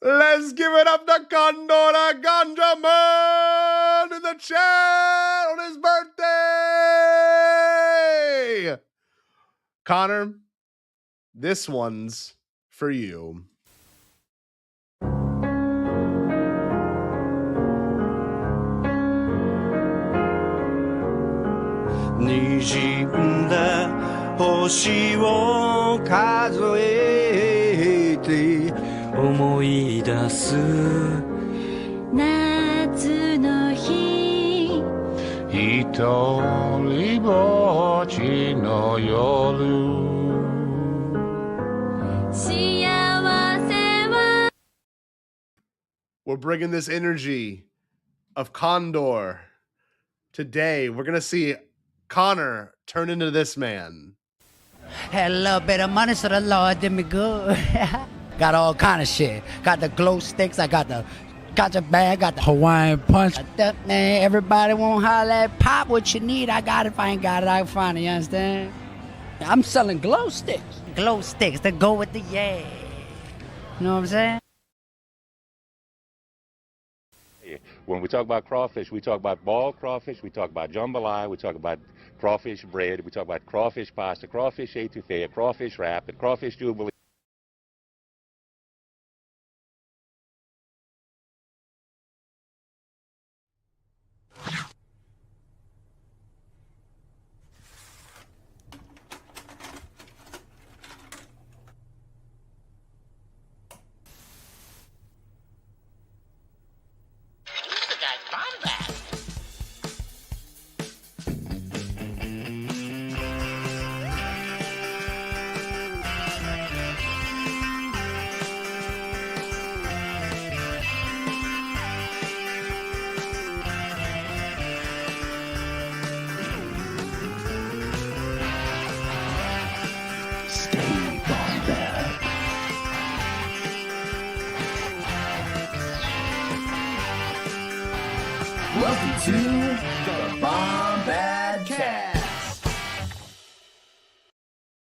Let's give it up to Condor Ganja Man in the chat on his birthday. Connor, this one's for you. We're bringing this energy of Condor. Today, we're going to see Connor turn into this man. Had a little bit of money, so the Lord did me good. Got all kind of shit. Got the glow sticks. I got the gotcha bag. Got the Hawaiian punch. Man, everybody won't holler at pop what you need. I got it. If I ain't got it, I can find it. You understand? I'm selling glow sticks. Glow sticks that go with the yeah. You know what I'm saying? When we talk about crawfish, we talk about boiled crawfish, we talk about jambalaya, we talk about crawfish bread, we talk about crawfish pasta, crawfish etouffee, crawfish wrap, and crawfish jubilee. Welcome to the Bombadcast.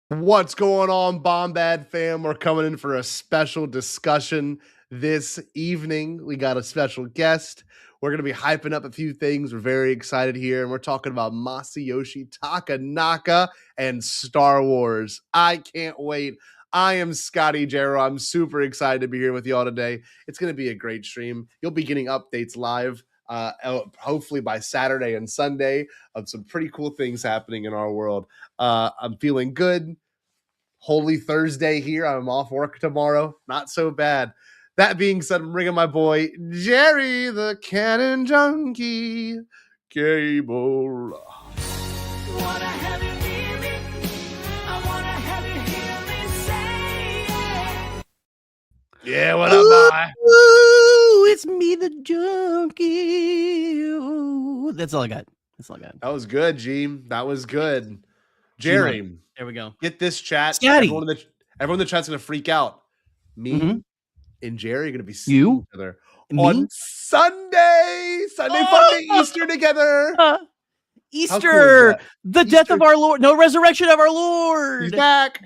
What's going on, Bombad fam? We're coming in for a special discussion this evening. We got a special guest. We're going to be hyping up a few things. We're very excited here, and we're talking about Masayoshi Takanaka and Star Wars. I can't wait. I am Scotty Jarrow. I'm super excited to be here with y'all today. It's going to be a great stream. You'll be getting updates live hopefully by Saturday and Sunday of some pretty cool things happening in our world. I'm feeling good. Holy Thursday here. I'm off work tomorrow. Not so bad. That being said, I'm bringing my boy Jerry the Cannon Junkie Cable. Wanna have you near me? I wanna have you hear me say it. Yeah, what up, boy? Ooh, it's me, the junkie. Ooh. That's all I got. That was good, G. That was good. Jerry, there we go. get this chat. Scotty. Everyone in the chat's going to freak out. Me and Jerry are going to be seeing You? each other Me? on Sunday. Sunday fun day, Easter together. Easter, the death Easter. of our Lord, no resurrection of our Lord. He's back.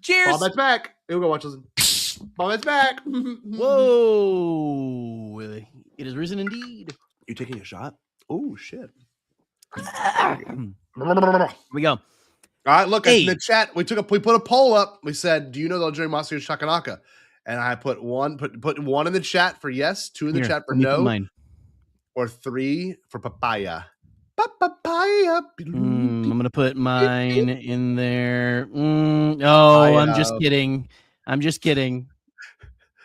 Cheers. Bombad's back. Here we go, watch this. Bombad's back. Whoa, it is risen indeed. You taking a shot? Oh, shit. Here we go. All right, look Hey. in the chat. We put a poll up. We said, "Do you know the legendary Masayoshi Takanaka?" And I put one in the chat for yes, 2 in the Here, chat for let me put no, mine. or 3 for papaya. Papaya. I'm gonna put mine in there. I'm just kidding.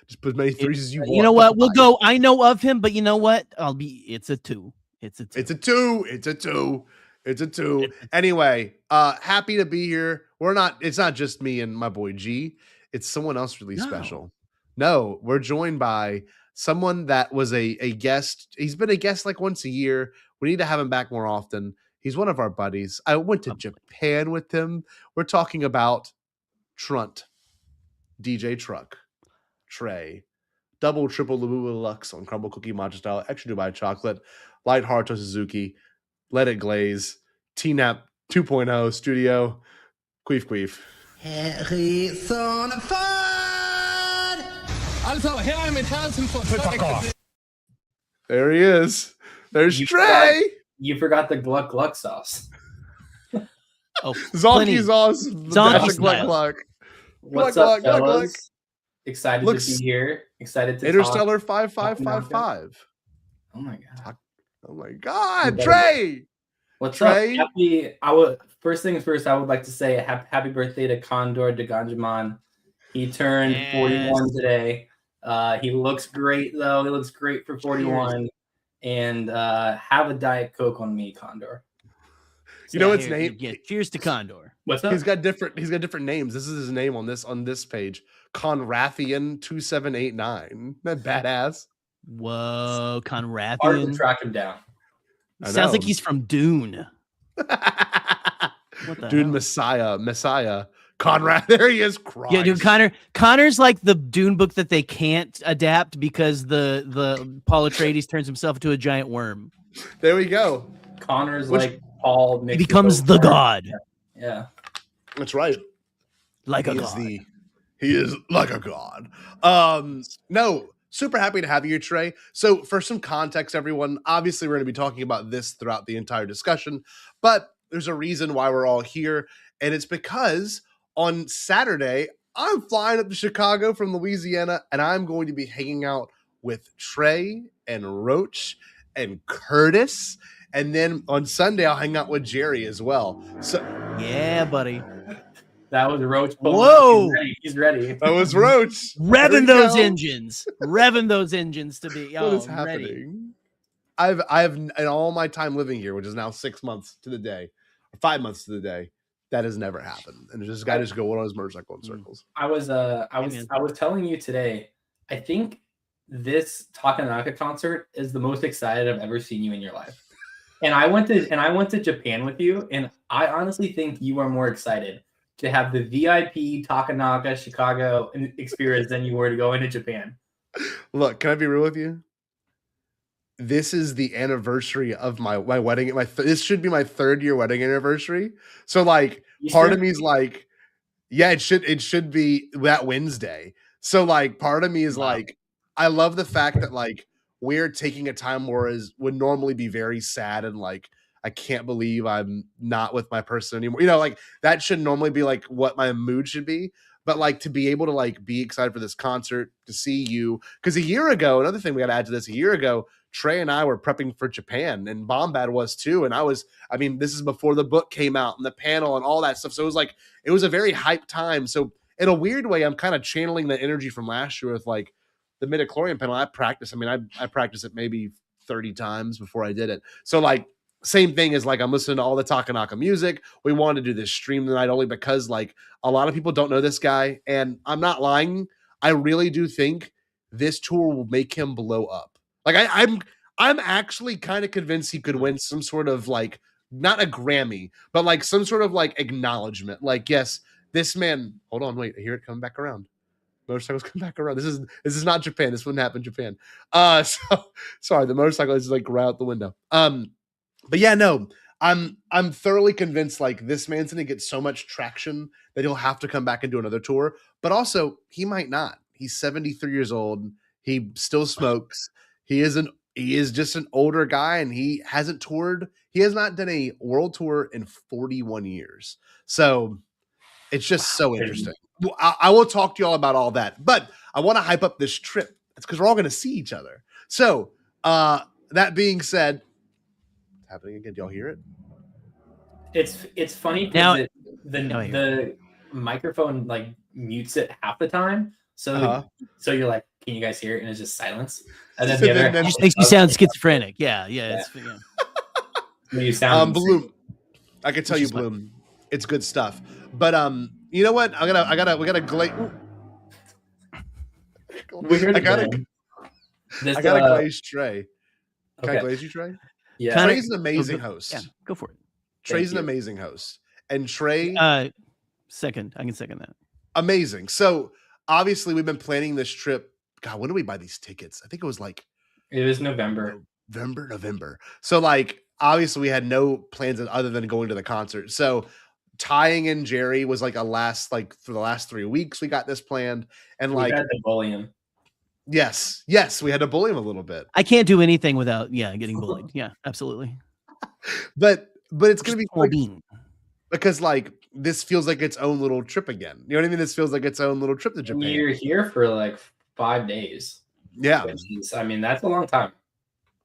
Just put as many 3s as you want. You know what? We'll go. I know of him, but you know what? It's a 2. It's a 2. It's a 2. It's a 2. It's a 2. Anyway, happy to be here. It's not just me and my boy G. It's someone else really special. No, we're joined by someone that was a guest. He's been a guest like once a year. We need to have him back more often. He's one of our buddies. I went to Japan with him. We're talking about Trunt, DJ Truck, Trey, double, triple Lux on crumble cookie matcha style, extra Dubai chocolate, light Haruto Suzuki, let it glaze, T-Nap 2.0 studio, queef queef. Harry Thornford. Also, Herr mit Herzen There he is. There's You Trey. You forgot the Gluck Gluck sauce. Oh, Zonkey sauce. Zonkey Gluck style. Gluck. What's Gluck, up, Gluck, Gluck. fellas? Excited Looks- to be here. Excited to Interstellar talk. 5555. Oh my god. Oh my God, You better Trey. What's Trey? up? First things first, I would like to say happy birthday to Condor de Ganjaman. He turned 41 today. He looks great though. He looks great for 41. And have a Diet Coke on me, Condor. You know its name? Yeah, cheers to Condor. What's up? He's got different names. This is his name on this page. Conrathian 2789. Isn't that badass? Whoa, Hard to Conrathian. track him down. I Sounds like know. he's from Dune. What the Dude, hell? Messiah. Conrad, there he is. Christ. Yeah, dude, Connor's like the Dune book that they can't adapt because the Paul Atreides turns himself into a giant worm. There we go. Connor's like Paul. He mixed with becomes the Oprah. god, Yeah. That's right. like a He is god. he is like a god. No, super happy to have you here, Trey. So for some context, everyone, obviously we're going to be talking about this throughout the entire discussion, but there's a reason why we're all here, and it's because on Saturday I'm flying up to Chicago from Louisiana, and I'm going to be hanging out with Trey and Roach and Curtis, and then on Sunday I'll hang out with Jerry as well. So Yeah, buddy. That was Roach. Whoa! He's ready. that was Roach. There we Revving those go. engines. Revving those engines to be What is ready. happening? I've in all my time living here, which is now 6 months to the day, or 5 months to the day, that has never happened. And this guy just going on his motorcycle in circles. I was telling you today, I think this Takanaka concert is the most excited I've ever seen you in your life. And I went to Japan with you, and I honestly think you are more excited to have the VIP Takanaka Chicago experience than you were to go into Japan. Look, can I be real with you? This is the anniversary of my wedding. This should be my 3rd year wedding anniversary. So like part of me is like, yeah, it should be that Wednesday. So like part of me is like, I love the fact that like we're taking a time where would normally be very sad and like I can't believe I'm not with my person anymore. You know, like that should normally be like what my mood should be. But like to be able to like be excited for this concert, to see you, because a year ago, another thing we got to add to this, a year ago, Trey and I were prepping for Japan, and Bombad was too. And this is before the book came out and the panel and all that stuff. So it was a very hyped time. So in a weird way, I'm kind of channeling the energy from last year with like the midichlorian panel. I practiced it maybe 30 times before I did it. So like same thing as like I'm listening to all the Takanaka music. We wanted to do this stream tonight only because like a lot of people don't know this guy, and I'm not lying. I really do think this tour will make him blow up. Like I'm actually kind of convinced he could win some sort of like not a Grammy, but like some sort of like acknowledgement. Like, yes, this man. Hold on, wait. I hear it come back around. Motorcycles come back around. This is not Japan. This wouldn't happen in Japan. So sorry, the motorcycle is like right out the window. But yeah, no, I'm thoroughly convinced like this man's gonna get so much traction that he'll have to come back and do another tour. But also, he might not. He's 73 years old. He still smokes. He is just an older guy, and he hasn't toured. He has not done a world tour in 41 years. So it's just so interesting. I will talk to you all about all that, but I want to hype up this trip. It's because we're all going to see each other. So that being said, it's happening again. Do y'all hear it? It's funny because the microphone like mutes it half the time. So you're like, can you guys hear it? And it's just silence. And then the other It just makes you sound schizophrenic. Yeah. You sound Bloom. I can tell you, Bloom. It's good stuff. But you know what? We gotta glaze. I gotta glaze Trey. Can I glaze you, Trey? Yeah. Trey's an amazing host. Yeah, go for it. Trey's an amazing host. And Trey second. I can second that. Amazing. So obviously we've been planning this trip. God, when did we buy these tickets? I think it was November. November. So like obviously we had no plans other than going to the concert. So tying in Jerry was like for the last 3 weeks we got this planned, and we like had the volume. Yes, we had to bully him a little bit, I can't do anything without getting bullied. Yeah, absolutely. but it's gonna Just be small quick bean. because like this feels like its own little trip again. You know what I mean? This feels like its own little trip to And Japan. you're here for like 5 days. Yeah, Which is, I mean, that's a long time.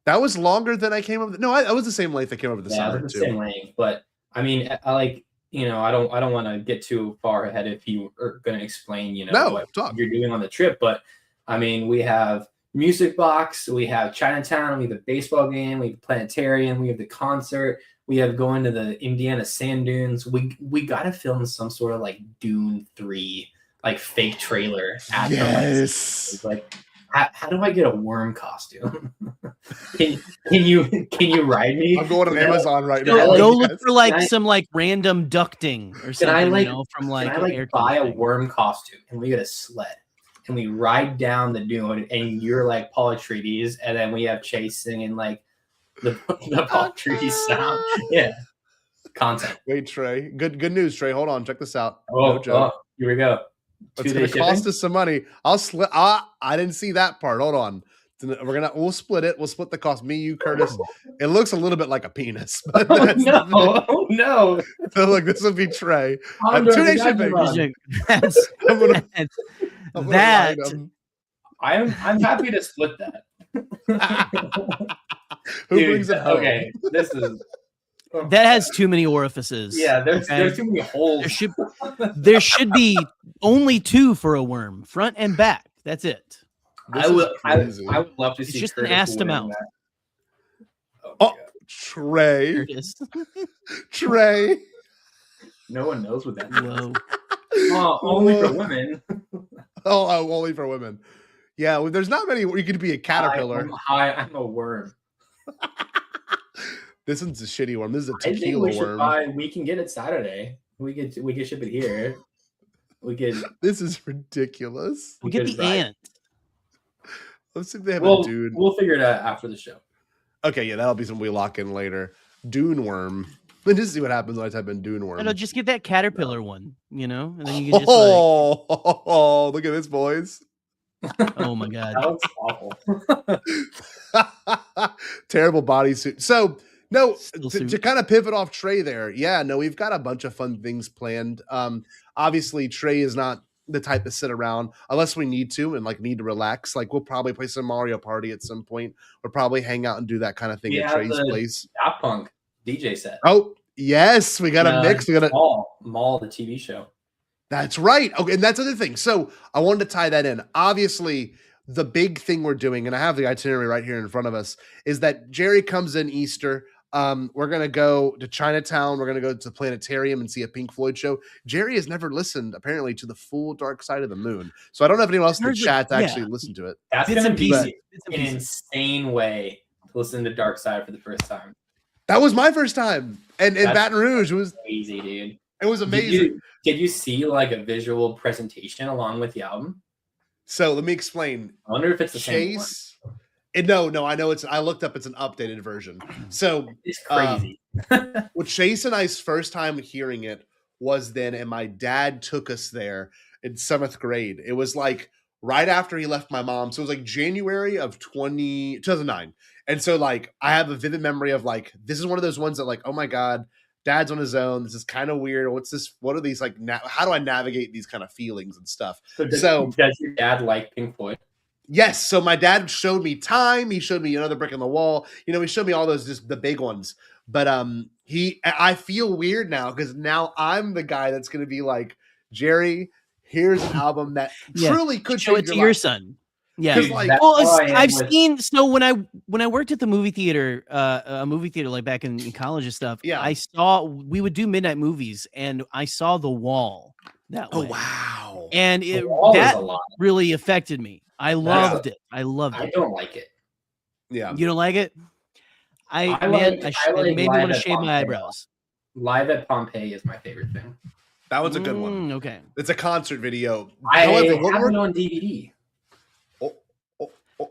that was longer than I came over. No, I was the same length I came over the summer the too. same length. But I mean, I like, I don't want to get too far ahead if you are going to explain, what you're doing on the trip. But I mean, we have Music Box, we have Chinatown, we have the baseball game, we have the planetarium, we have the concert, we have going to the Indiana sand dunes. We got to film some sort of like Dune 3 like fake trailer. Yes. Like, how do I get a worm costume? can you ride me? I'm going on Amazon right now. Go look for like some like random ducting or something. From like can I buy a worm costume and we get a sled and we ride down the dune and you're like Paul Atreides and then we have Chase singing like the Paul Atreides sound. Yeah, content. Wait, Trey. Good news, Trey. Hold on, check this out. Here we go. It's gonna cost us some money. I didn't see that part. Hold on. We'll split it. We'll split the cost. Me, you, Curtis. It looks a little bit like a penis. But Oh no. So look, this would be Trey. 2-day shipping. I'm happy to split that. Who brings it home? Okay, this is that has too many orifices. Yeah, there's too many holes. There should be only 2 for a worm, front and back. That's it. I would love to see. It's just an ass to mouth. Oh, Trey. Trey. No one knows what that means. Only for women. Only for women. Yeah, well, there's not many. You could be a caterpillar. I'm a worm. This one's a shitty worm. This is a tequila worm. We can get it Saturday. We can ship it here. This is ridiculous. We get the ant. Let's see if they have a dude. We'll figure it out after the show. Okay, yeah, that'll be something we lock in later. Dune worm. Let's just see what happens when I type in Dune worm. No, just get that caterpillar one, and then you can just look at this, boys. Oh my god, that looks awful. Terrible bodysuit. So no, to kind of pivot off Trey there. Yeah, no, we've got a bunch of fun things planned. Obviously Trey is not the type to sit around unless we need to and like need to relax. Like we'll probably play some Mario Party at some point. We'll probably hang out and do that kind of thing at Trey's place. Daft Punk DJ set. Oh yes, we got a mix. We got a Mall, the TV show. That's right. Okay, and that's the other thing. So I wanted to tie that in. Obviously, the big thing we're doing, and I have the itinerary right here in front of us, is that Jerry comes in Easter. We're going to go to Chinatown. We're going to go to the planetarium and see a Pink Floyd show. Jerry has never listened, apparently, to the full Dark Side of the Moon. So I don't know if anyone else in the chat actually listened to it. That's going to be an insane way to listen to Dark Side for the first time. That was my first time. And in Baton Rouge, it was crazy, dude. It was amazing. Did you see like a visual presentation along with the album? So let me explain. I wonder if it's the same one. No, I know I looked up, it's an updated version. So it's crazy. Well, Chase and I's first time hearing it was then, and my dad took us there in 7th grade. It was like right after he left my mom. So it was like January of 2009. And so like I have a vivid memory of like, this is one of those ones that like, oh my God, Dad's on his own. This is kind of weird. What's this? What are these like? How do I navigate these kind of feelings and stuff? So does your dad like Pink Floyd? Yes. So my dad showed me Time. He showed me Another Brick in the Wall. He showed me all those, just the big ones. But I feel weird now because now I'm the guy that's going to be like, Jerry, here's an album that truly could show it to your son. Yeah, like, I've seen. So when I worked at the movie theater, a movie theater like back in college and stuff, I saw we would do midnight movies, and I saw The Wall that way. Oh wow! And really affected me. I loved it. I loved it. I don't like it. Yeah, you don't like it? I maybe want to shave my eyebrows. Live at Pompeii is my favorite thing. That was a good one. Okay, it's a concert video. I have it on DVD.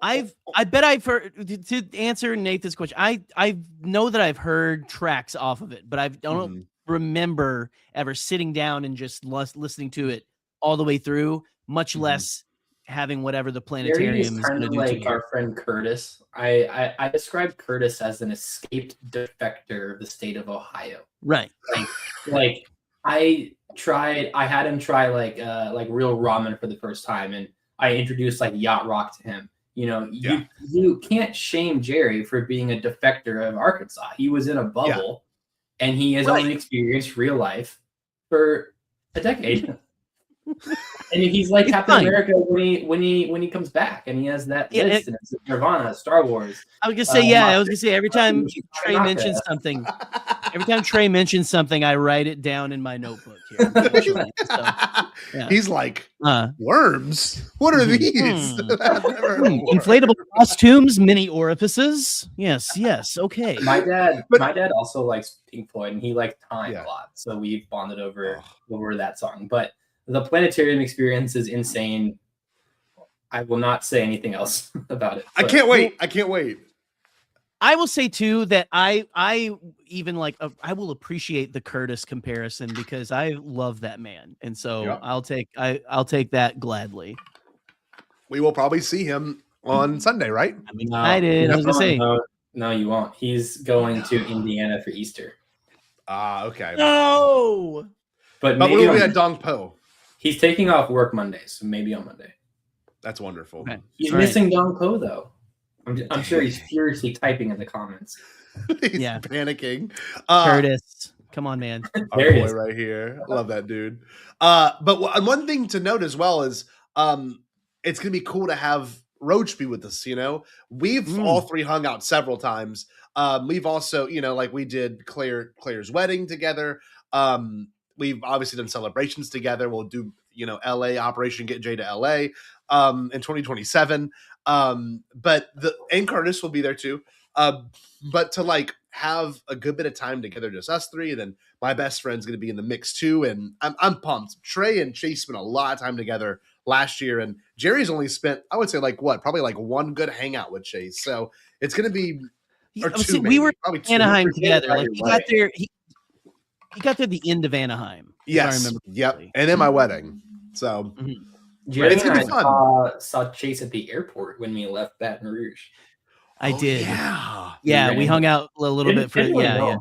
I bet I've heard, to answer Nathan's question, I know that I've heard tracks off of it, but I don't remember ever sitting down and just listening to it all the way through, much less having whatever the Jerry planetarium is is kind going to of do like to you. our friend Curtis. I describe Curtis as an escaped defector of the state of Ohio. Right. Like I had him try like real ramen for the first time, and I introduced like yacht rock to him. You know, you can't shame Jerry for being a defector of Arkansas. He was in a bubble, and he has only experienced real life for a decade. And he's like Captain America when he comes back, and he has that list, and it's Nirvana, Star Wars. I was gonna say every time Trey mentions something, I write it down in my notebook here. So, he's like, worms. What are these? Inflatable costumes, mini orifices. Yes. Okay. My dad also likes Pink Floyd, and he likes Time a lot, so we've bonded over that song. But the planetarium experience is insane. I will not say anything else about it. I can't wait. I will say too that I even like I will appreciate the Curtis comparison because I love that man, and so I'll take that gladly. We will probably see him on Sunday, right? I mean, I was gonna say no, you won't. He's going to Indiana for Easter. Okay. No, but we'll be at Dong Po. He's taking off work Monday, so maybe on Monday. That's wonderful. Okay. He's missing Dong Po though. I'm sure he's furiously typing in the comments. He's panicking. Curtis, come on, man. Our boy right here. Love that dude. But one thing to note as well is it's gonna be cool to have Roach be with us. You know, we've all three hung out several times. We've also, you know, like we did Claire's wedding together. We've obviously done celebrations together. We'll do, you know, LA Operation Get Jay to LA in 2027. But and Curtis will be there too. But to like have a good bit of time together, just us three, and then my best friend's going to be in the mix too. And I'm pumped. Trey and Chase spent a lot of time together last year, and Jerry's only spent, I would say, probably one good hangout with Chase. So it's going to be, or two, we were probably in Anaheim together. Like he got there. He got there the end of Anaheim. Yes. I remember. Yep. And then my wedding. So Jerry it's gonna be fun. Saw Chase at the airport when we left Baton Rouge. I did. Yeah. We hung out a little bit for No.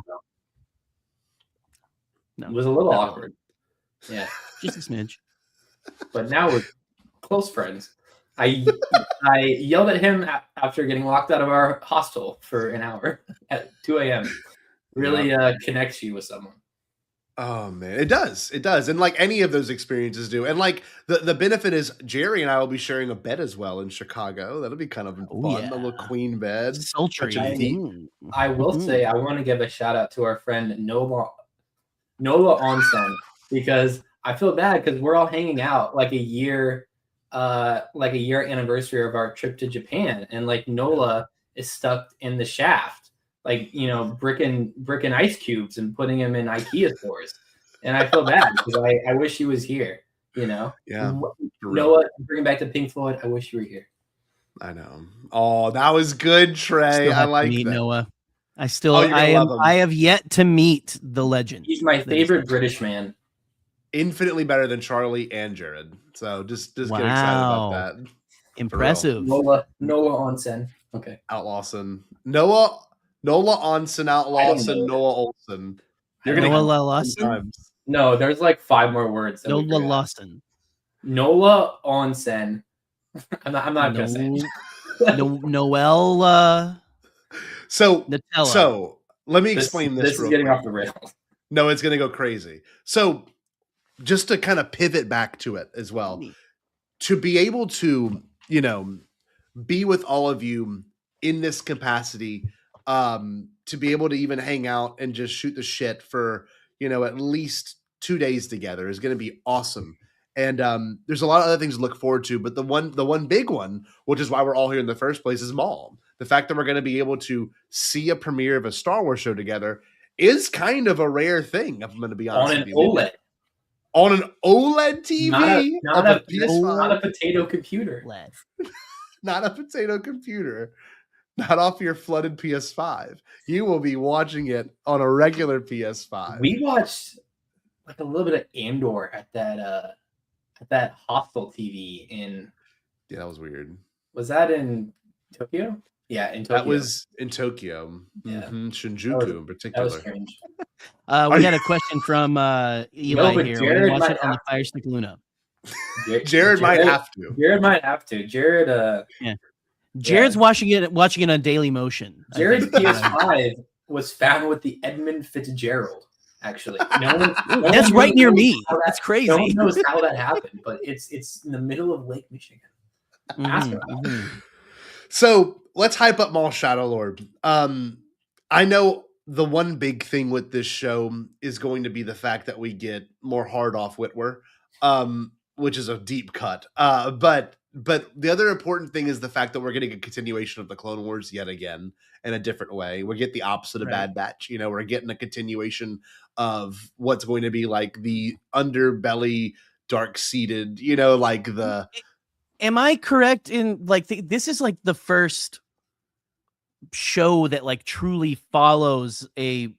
It was a little awkward. Yeah. Just a smidge. But now we're close friends. I yelled at him after getting locked out of our hostel for an hour at 2 a.m. Really connects you with someone. Oh man, it does. And like any of those experiences do. And like the benefit is Jerry and I will be sharing a bed as well in Chicago. That'll be kind of fun. A little queen bed. Sultry. I will say I want to give a shout out to our friend Nola Onsen, because I feel bad because we're all hanging out like a year anniversary of our trip to Japan, and like Nola is stuck in the shaft. Like, you know, bricking ice cubes and putting them in IKEA stores. And I feel bad because I wish he was here, you know? Yeah. Noah, bring back to Pink Floyd. I wish you were here. I know. Oh, that was good, Trey. I like that. Noah. I have yet to meet the legend. He's my favorite British man. Infinitely better than Charlie and Jared. So just get excited about that. Impressive. Nola Onsen. Okay. Outlawson. Nola Onsen, Outlawson, Noah Olsen. You're gonna Nola Lawson? No, there's like 5 more words. Nola Lawson. Nola Onsen. I'm not gonna say it. Noel. So Nutella. So let me explain this. This is getting off the rails. No, it's gonna go crazy. So just to kind of pivot back to it as well, to be able to, you know, be with all of you in this capacity. To be able to even hang out and just shoot the shit for, you know, at least 2 days together is going to be awesome. And there's a lot of other things to look forward to, but the one big one, which is why we're all here in the first place, is Maul. The fact that we're going to be able to see a premiere of a Star Wars show together is kind of a rare thing, if I'm going to be honest with you. OLED. On an OLED TV? Not a potato computer. Not a potato computer. Not off your flooded PS5. You will be watching it on a regular PS5. We watched like a little bit of Andor at that hostel TV in Yeah, that was weird. Was that in Tokyo? Yeah, in Tokyo. That was in Tokyo. Yeah. Shinjuku in That was particular. strange. We got a question from Eli but here. Jared We watched might it on the have Fire Stick Luna. Jared might have to. Jared might have to. Jared. Yeah. Jared's watching it on Daily Motion. Jared's PS5 was found with the Edmund Fitzgerald. Actually, no one that's right near me. That's crazy. No one knows how that happened, but it's in the middle of Lake Michigan. Ask about it. So let's hype up Maul Shadow Lord. I know the one big thing with this show is going to be the fact that we get more hard off Whitwer, which is a deep cut. But the other important thing is the fact that we're getting a continuation of the Clone Wars yet again in a different way. We get the opposite of Bad Batch. You know, we're getting a continuation of what's going to be like the underbelly, dark-seated, you know, like the... Am I correct in like this is like the first show that like truly follows a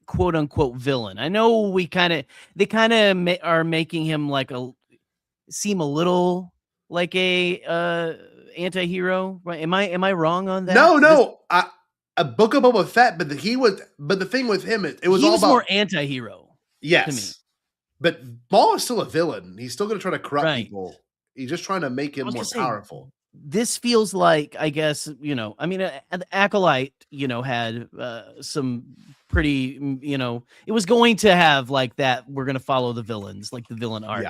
quote unquote villain? I know they kind of are making him like seem a little like a anti-hero, right? Am I wrong on that? No. A Book of Boba Fett, but the thing with him, it was he all was about more anti-hero. Yes, to me. But Maul is still a villain. He's still going to try to corrupt Right. people. He's just trying to make him more powerful. This feels like, I guess, you know, I mean, the Acolyte, you know, had some pretty, you know, it was going to have like that. We're going to follow the villains, like the villain arc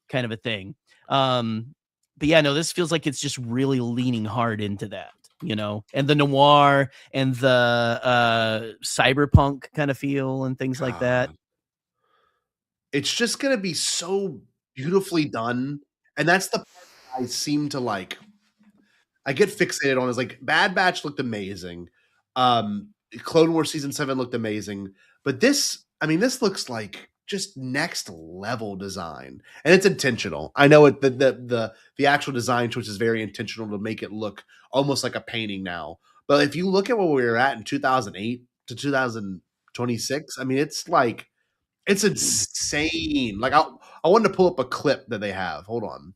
kind of a thing. But yeah, no, this feels like it's just really leaning hard into that, you know, and the noir and the cyberpunk kind of feel and things like that. It's just going to be so beautifully done. And that's the part I seem to like. I get fixated on is like Bad Batch looked amazing. Clone Wars season 7 looked amazing. But this looks like just next level design. And it's intentional. I know the actual design choice is very intentional to make it look almost like a painting now. But if you look at where we were at in 2008 to 2026, I mean, it's like, it's insane. Like I wanted to pull up a clip that they have. Hold on.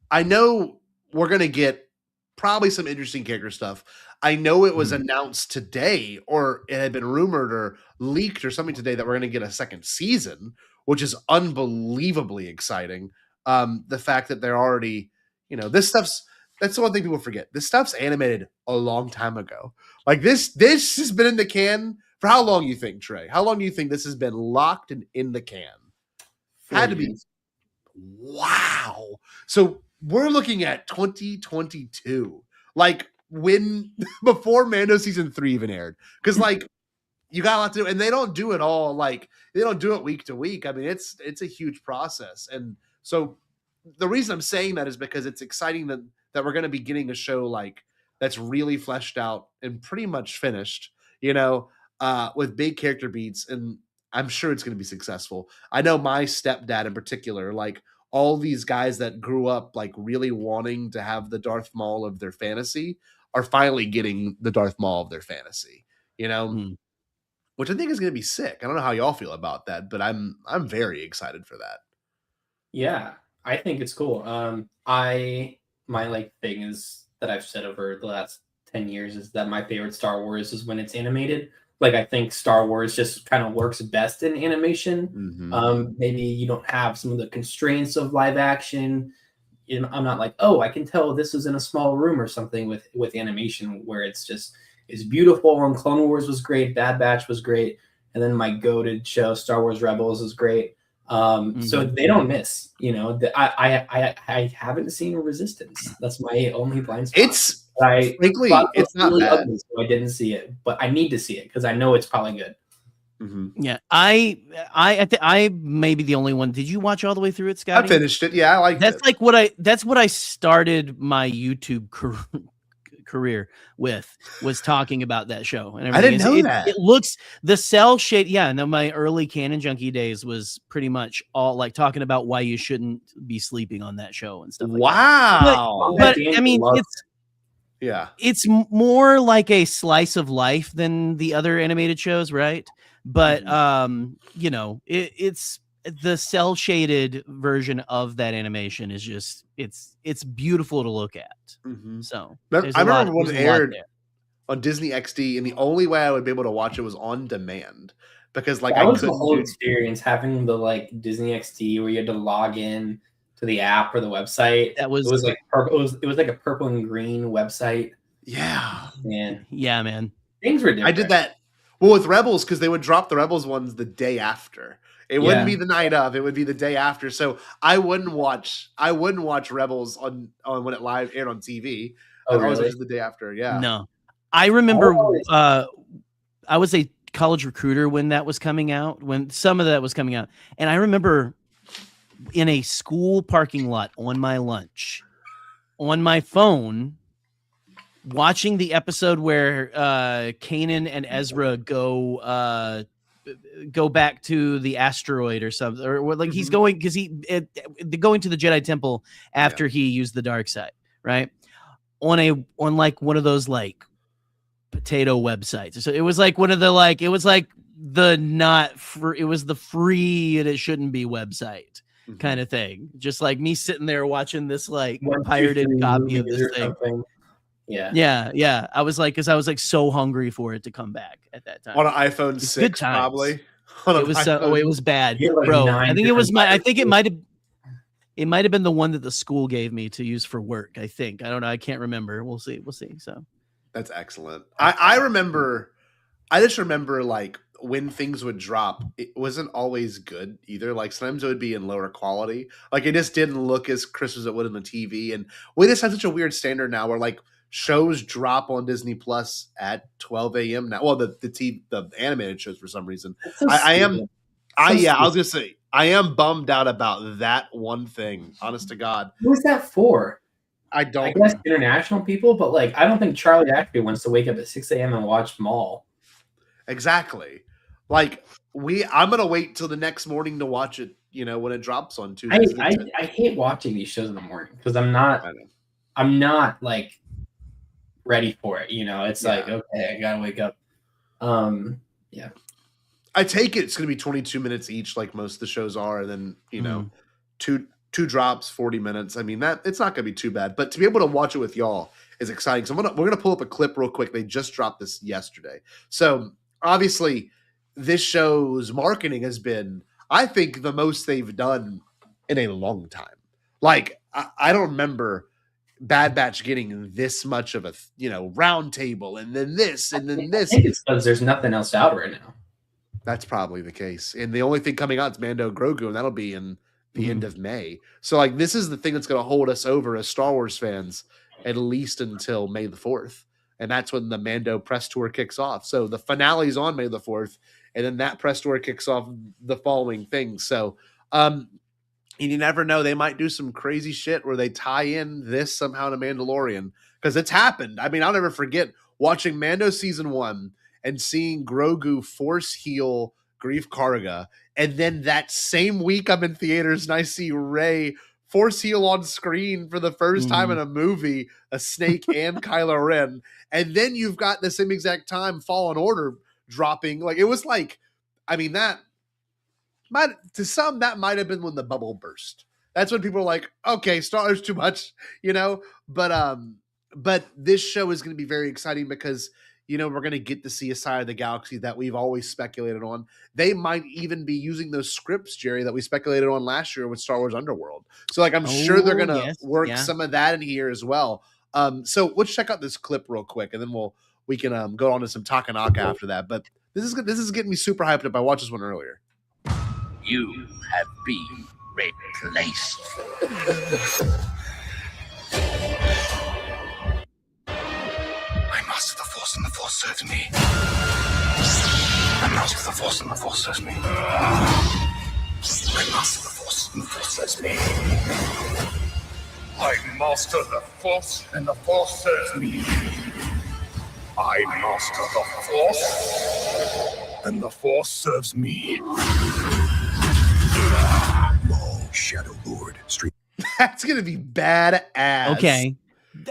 I know we're going to get probably some interesting character stuff. I know it was announced today, or it had been rumored or leaked or something today that we're going to get a second season, which is unbelievably exciting. The fact that they're already, you know, that's the one thing people forget. This stuff's animated a long time ago. Like this has been in the can for how long you think, Trey? How long do you think this has been locked and in the can? Had to be. Wow. So we're looking at 2022, like before Mando season 3 even aired. Because like you got a lot to do, and they don't do it all. Like they don't do it week to week. I mean, it's a huge process, and so the reason I'm saying that is because it's exciting that we're going to be getting a show like that's really fleshed out and pretty much finished. You know, with big character beats, and I'm sure it's going to be successful. I know my stepdad in particular, like all these guys that grew up like really wanting to have the Darth Maul of their fantasy are finally getting the Darth Maul of their fantasy, you know, which I think is going to be sick. I don't know how y'all feel about that, but I'm very excited for that. Yeah, I think it's cool. My like thing is that I've said over the last 10 years is that my favorite Star Wars is when it's animated. Like, I think Star Wars just kind of works best in animation. Maybe you don't have some of the constraints of live action. I'm not like, oh, I can tell this was in a small room or something with animation where it's beautiful. And Clone Wars was great. Bad Batch was great. And then my goated show, Star Wars Rebels, is great. So they don't miss, you know. I haven't seen Resistance. That's my only blind spot. Frankly, it's not really ugly, so I didn't see it, but I need to see it because I know it's probably good. Yeah, I may be the only one. Did you watch all the way through it, Scott? I finished it. Yeah, I like that's it. That's what I started my YouTube career with, was talking about that show and everything. I didn't know that. It looks the cell shade. Yeah, no, my early Canon Junkie days was pretty much all like talking about why you shouldn't be sleeping on that show and stuff like that. But I mean, it's more like a slice of life than the other animated shows, right? But you know, it's the cell shaded version of that animation is just it's beautiful to look at. So I remember when it aired on Disney XD, and the only way I would be able to watch it was on demand, because like that was the whole experience, having the like Disney XD where you had to log in to the app or the website. It was like purple. It was like a purple and green website. Yeah, man. Yeah, man. Things were different. I did that. Well, with Rebels, because they would drop the Rebels ones the day after. It wouldn't be the night of. It would be the day after. So I wouldn't watch Rebels on when it live aired on TV. Oh, really? The day after. Yeah. No, I remember. I was a college recruiter when that was coming out. When some of that was coming out, and I remember in a school parking lot on my lunch, on my phone, watching the episode where Kanan and Ezra go back to the asteroid or something, or like he's going because going to the Jedi Temple after he used the dark side, right? On like one of those like potato websites. So it was like one of the like it was like the not free, it was the free and it shouldn't be website kind of thing. Just like me sitting there watching this like pirated copy of this thing. Yeah. I was like, because I was like so hungry for it to come back at that time. On an iPhone 6, probably. It was it was bad, bro. I think it was it might have been the one that the school gave me to use for work. I think. I don't know. I can't remember. We'll see. So that's excellent. I just remember like when things would drop, it wasn't always good either. Like sometimes it would be in lower quality. Like it just didn't look as crisp as it would in the TV. And we just have such a weird standard now where like shows drop on Disney Plus at 12 a.m. now. Well, the animated shows for some reason. So I was gonna say I am bummed out about that one thing. Honest to God, who's that for? I guess international people, but like I don't think Charlie actually wants to wake up at 6 a.m. and watch them all. Exactly. Like I'm gonna wait till the next morning to watch it. You know, when it drops on Tuesday. I hate watching these shows in the morning because I'm not like ready for it. You know, it's like, okay, I gotta wake up. Yeah. I take it's gonna be 22 minutes each, like most of the shows are, and then you know, two drops, 40 minutes. I mean, that it's not gonna be too bad. But to be able to watch it with y'all is exciting. So we're gonna pull up a clip real quick. They just dropped this yesterday. So obviously, this show's marketing has been, I think, the most they've done in a long time. Like I don't remember Bad Batch getting this much of a round table, and then this, and then this. I think it's because there's nothing else out right now. That's probably the case. And the only thing coming out is Mando Grogu, and that'll be in the end of May. So like this is the thing that's going to hold us over as Star Wars fans at least until May the 4th. And that's when the Mando press tour kicks off. So the finale's on May the 4th, and then that press tour kicks off the following thing. So and you never know, they might do some crazy shit where they tie in this somehow to Mandalorian, because it's happened. I mean, I'll never forget watching Mando season 1 and seeing Grogu force heal Grief Karga, and then that same week I'm in theaters and I see Rey force heal on screen for the first time in a movie, a snake and Kylo Ren, and then you've got the same exact time Fallen Order dropping. Like it was like, I mean, that might have been when the bubble burst. That's when people are like, okay, Star Wars too much, but this show is going to be very exciting because we're going to get to see a side of the galaxy that we've always speculated on. They might even be using those scripts, Jerry, that we speculated on last year with Star Wars Underworld. So like, I'm sure they're going to work some of that in here as well. So let's check out this clip real quick, and then we can go on to some Takanaka after that. But this is getting me super hyped up. I watched this one earlier. You have been replaced. I master the Force, and the Force serves me. I master the Force, and the Force serves me. I master the Force, and the Force serves me. I master the Force, and the Force serves me. I master the Force, and the Force serves me. Shadow Lord Street. That's gonna be badass. Okay,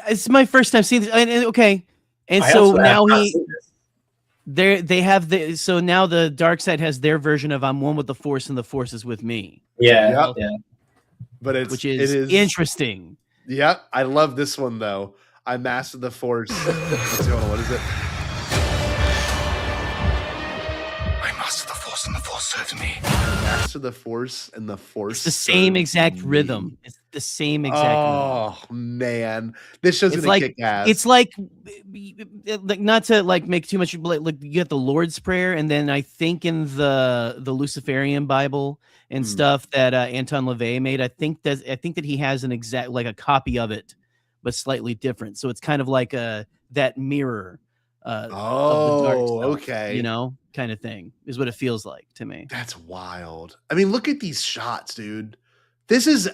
it's my first time seeing this. Okay, and so now They have so now the dark side has their version of I'm one with the Force and the Force is with me. Yeah, Yep. But it is interesting. Yep, I love this one though. I mastered the Force. Let's see, hold on, what is it? I master the Force and the Force serves me. Master the Force and the Force. It's the same exact rhythm. It's the same exact rhythm. Oh man, this show's gonna kick ass. It's like not to like make too much. Like you get the Lord's Prayer, and then I think in the Luciferian Bible and stuff that Anton LaVey made, I think that he has an exact like a copy of it, but slightly different. So it's kind of like that mirror. Of the dark stuff, okay, you know, kind of thing is what it feels like to me. That's wild. I mean, look at these shots, dude.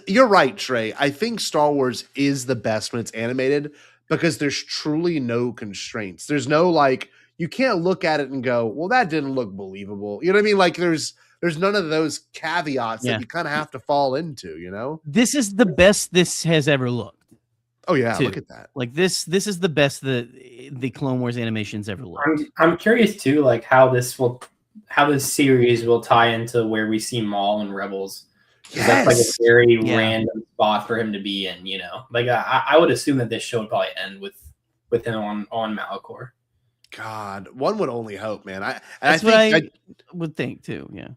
You're right, Trey. I think Star Wars is the best when it's animated because there's truly no constraints. There's no like, you can't look at it and go, well, that didn't look believable. You know what I mean? Like there's none of those caveats that you kind of have to fall into, you know? This is the best this has ever looked. Oh yeah, look at that. Like this is the best the Clone Wars animations ever looked. I'm curious too, like how this series will tie into where we see Maul and Rebels. Yes. That's like a very random spot for him to be in, you know. Like I would assume that this show would probably end with him on Malachor. God, one would only hope, man. That's what I would think too. Yeah,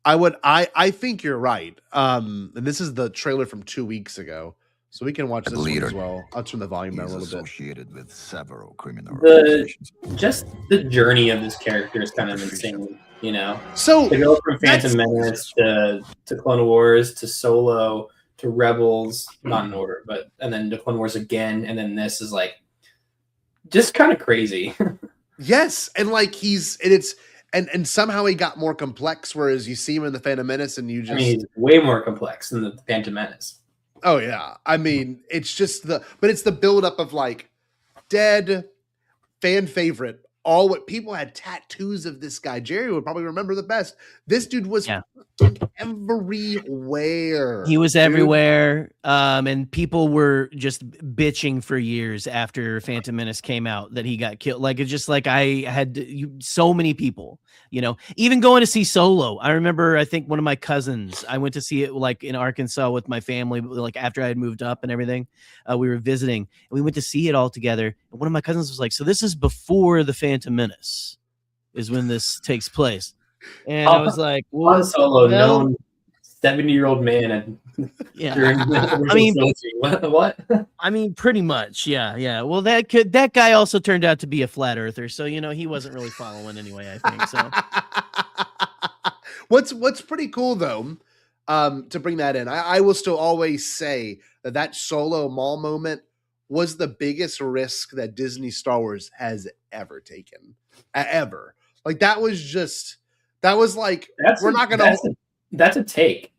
I think you're right. And this is the trailer from 2 weeks ago, so we can watch this one as well. I'll turn the volume down a little bit. Associated with several criminal organizations. Just the journey of this character is kind of insane. You know, so to go from Phantom Menace to Clone Wars to Solo to Rebels, not in order, and then to Clone Wars again, and then this is like just kind of crazy. Yes, and like and somehow he got more complex, whereas you see him in the Phantom Menace, and you just he's way more complex than the Phantom Menace. Oh yeah, I mean it's just it's the buildup of like dead fan favorite. All what people had tattoos of this guy. Jerry would probably remember the best. This dude was everywhere. He was everywhere. And people were just bitching for years after Phantom Menace came out that he got killed. Like it's just like I had so many people, you know, even going to see Solo. I remember, I think one of my cousins, I went to see it like in Arkansas with my family, like after I had moved up and everything. We were visiting and we went to see it all together. And one of my cousins was like, so this is before the Phantom Menace is when this takes place. And I was like, well, Solo, known 70-year-old man. And I mean, what? I mean, pretty much. Yeah. Well, that guy also turned out to be a flat earther. So, you know, he wasn't really following anyway, I think so. What's pretty cool though, to bring that in, I will still always say that Solo Maul moment was the biggest risk that Disney Star Wars has ever taken. Ever. Like that was like, that's a take.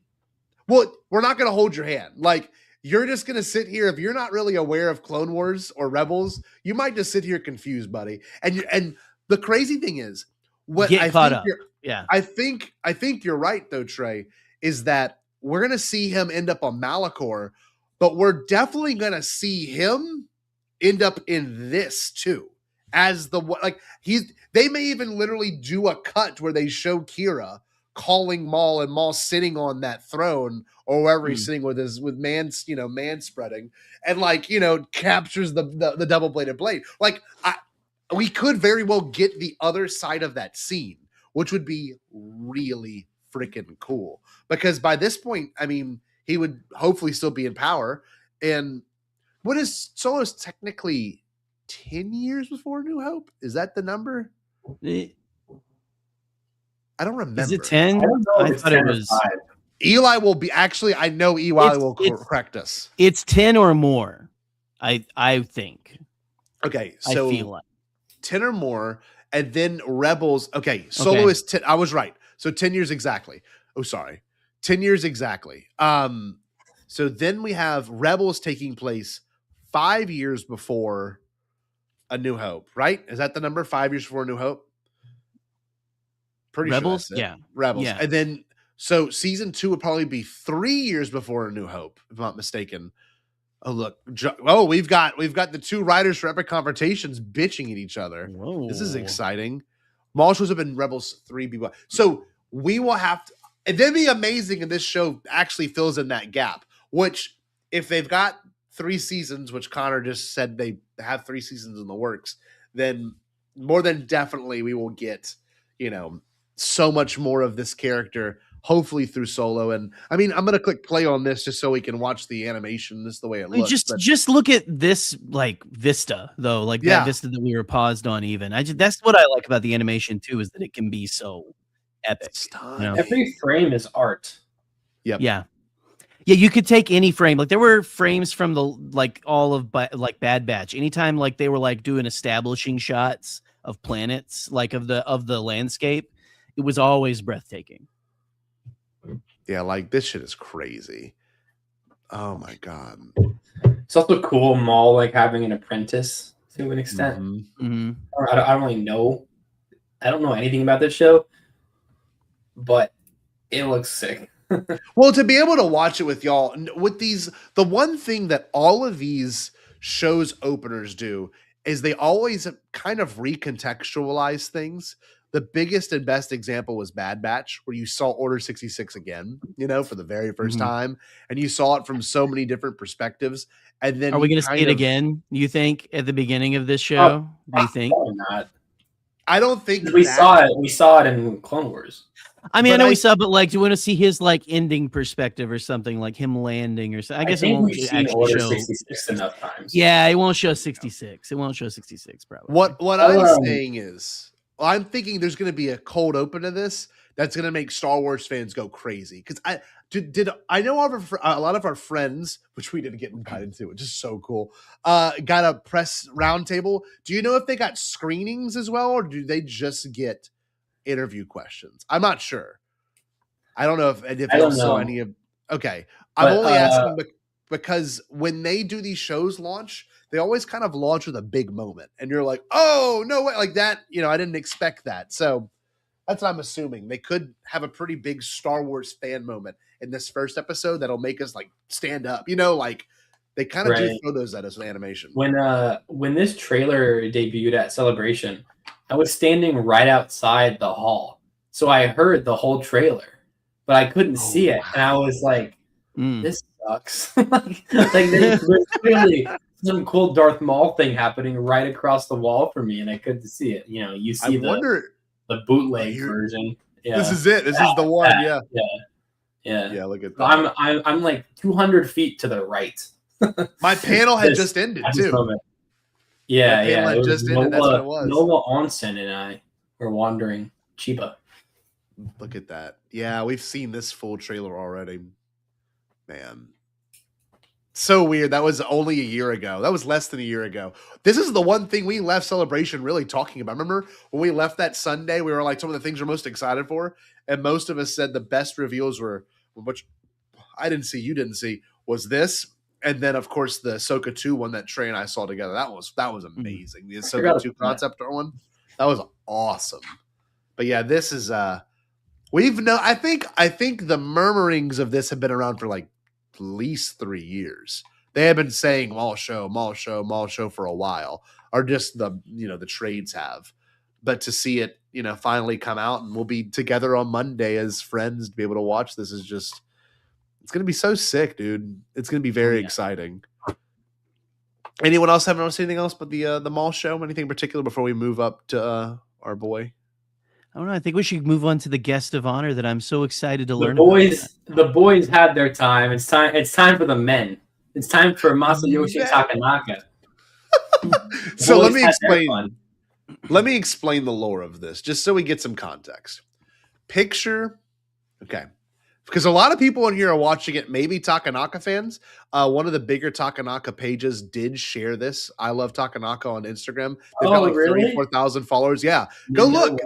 Well, we're not going to hold your hand. Like you're just going to sit here. If you're not really aware of Clone Wars or Rebels, you might just sit here confused, buddy. And the crazy thing is what Get caught up. I think you're right though, Trey, is that we're going to see him end up on Malachor, but we're definitely going to see him end up in this too. As they may even literally do a cut where they show Kira calling Maul and Maul sitting on that throne or wherever he's sitting with man spreading and like, you know, captures the double-bladed blade. Like we could very well get the other side of that scene, which would be really freaking cool because by this point, I mean, he would hopefully still be in power. And what is Solo's technically 10 years before New Hope? Is that the number? I don't remember. Is it 10? I thought it was 5. Eli will be I know Eli will correct us. It's 10 or more. I think. Okay, so I feel like 10 or more, and then Rebels. Okay, Solo is 10. I was right. So 10 years exactly. Oh, sorry. 10 years exactly. So then we have Rebels taking place 5 years before A New Hope, right? Is that the number? 5 years before A New Hope? Pretty Rebels? Sure Yeah. Rebels. Yeah. And then, so season 2 would probably be 3 years before A New Hope, if I'm not mistaken. Oh, look. We've got the two writers for Epic Conversations bitching at each other. Whoa. This is exciting. Maul shows up in Rebels 3 BY. So we will have to. It'd be amazing if this show actually fills in that gap. Which, if they've got 3 seasons, which Connor just said they have 3 seasons in the works, then more than definitely we will get, so much more of this character. Hopefully through Solo. And I mean, I'm gonna click play on this just so we can watch the animation. This is the way it looks. Just look at this like vista though, like that vista that we were paused on. Even that's what I like about the animation too, is that it can be so epic. Every frame is art. Yep. Yeah. You could take any frame. Like there were frames from all of Bad Batch. Anytime like they were like doing establishing shots of planets, like of the landscape, it was always breathtaking. Yeah, like this shit is crazy. Oh my god. It's also cool, Maul like having an apprentice to an extent. Mm-hmm. I don't really know. I don't know anything about this show, but it looks sick. Well, to be able to watch it with y'all, with the one thing that all of these shows openers do is they always kind of recontextualize things. The biggest and best example was Bad Batch, where you saw Order 66 again, for the very first time, and you saw it from so many different perspectives. And then are we going to see it again? You think at the beginning of this show? Do you think? Probably not. I don't think we saw it. We saw it in Clone Wars. I mean, I know we saw, but like, do you want to see his like ending perspective or something, like him landing or something? I guess it won't actually show 66 enough times. Yeah, it won't show 66. It won't show 66 probably. What I'm saying is, I'm thinking there's going to be a cold open to this that's going to make Star Wars fans go crazy. Because I know a lot of our friends, which we didn't get invited to, which is so cool, got a press roundtable. Do you know if they got screenings as well, or do they just get interview questions? I'm not sure. I don't know if they saw any of. Okay, I'm only asking because when they do these shows launch, they always kind of launch with a big moment, and you're like, oh no way, like that. I didn't expect that. So that's what I'm assuming. They could have a pretty big Star Wars fan moment in this first episode that'll make us like stand up. Like they kind of do throw those at us with animation. When this trailer debuted at Celebration, I was standing right outside the hall, so I heard the whole trailer, but I couldn't see it, and I was like, "This sucks." like there's clearly some cool Darth Maul thing happening right across the wall from me, and I couldn't see it. You see the bootleg version. Yeah. This is it. This is the one. Yeah. Look at that. I'm like 200 feet to the right. My panel had just ended too. Yeah. It just ended. That's what it was. Nova Onsen and I were wandering Chiba. Look at that. Yeah, we've seen this full trailer already. Man. So weird. That was only a year ago. That was less than a year ago. This is the one thing we left Celebration really talking about. Remember when we left that Sunday, we were like some of the things we're most excited for? And most of us said the best reveals were, which I didn't see, you didn't see, was this. And then, of course, the Ahsoka 2 one that Trey and I saw together. That was amazing. The Ahsoka 2 concept art one. That was awesome. But yeah, this is I think the murmurings of this have been around for like at least 3 years. They have been saying Maul show for a while, or just the trades have. But to see it, finally come out, and we'll be together on Monday as friends to be able to watch this is just, it's going to be so sick, dude. It's going to be very exciting. Anyone else haven't noticed anything else but the Maul show? Anything in particular before we move up to our boy? I don't know. I think we should move on to the guest of honor that I'm so excited to learn. The boys had their time. It's time for the men. It's time for Masayoshi Takanaka. So let me explain the lore of this, just so we get some context. Because a lot of people in here are watching it, maybe Takanaka fans. One of the bigger Takanaka pages did share this. I love Takanaka on Instagram. They've got like 34,000 followers. Yeah, go look.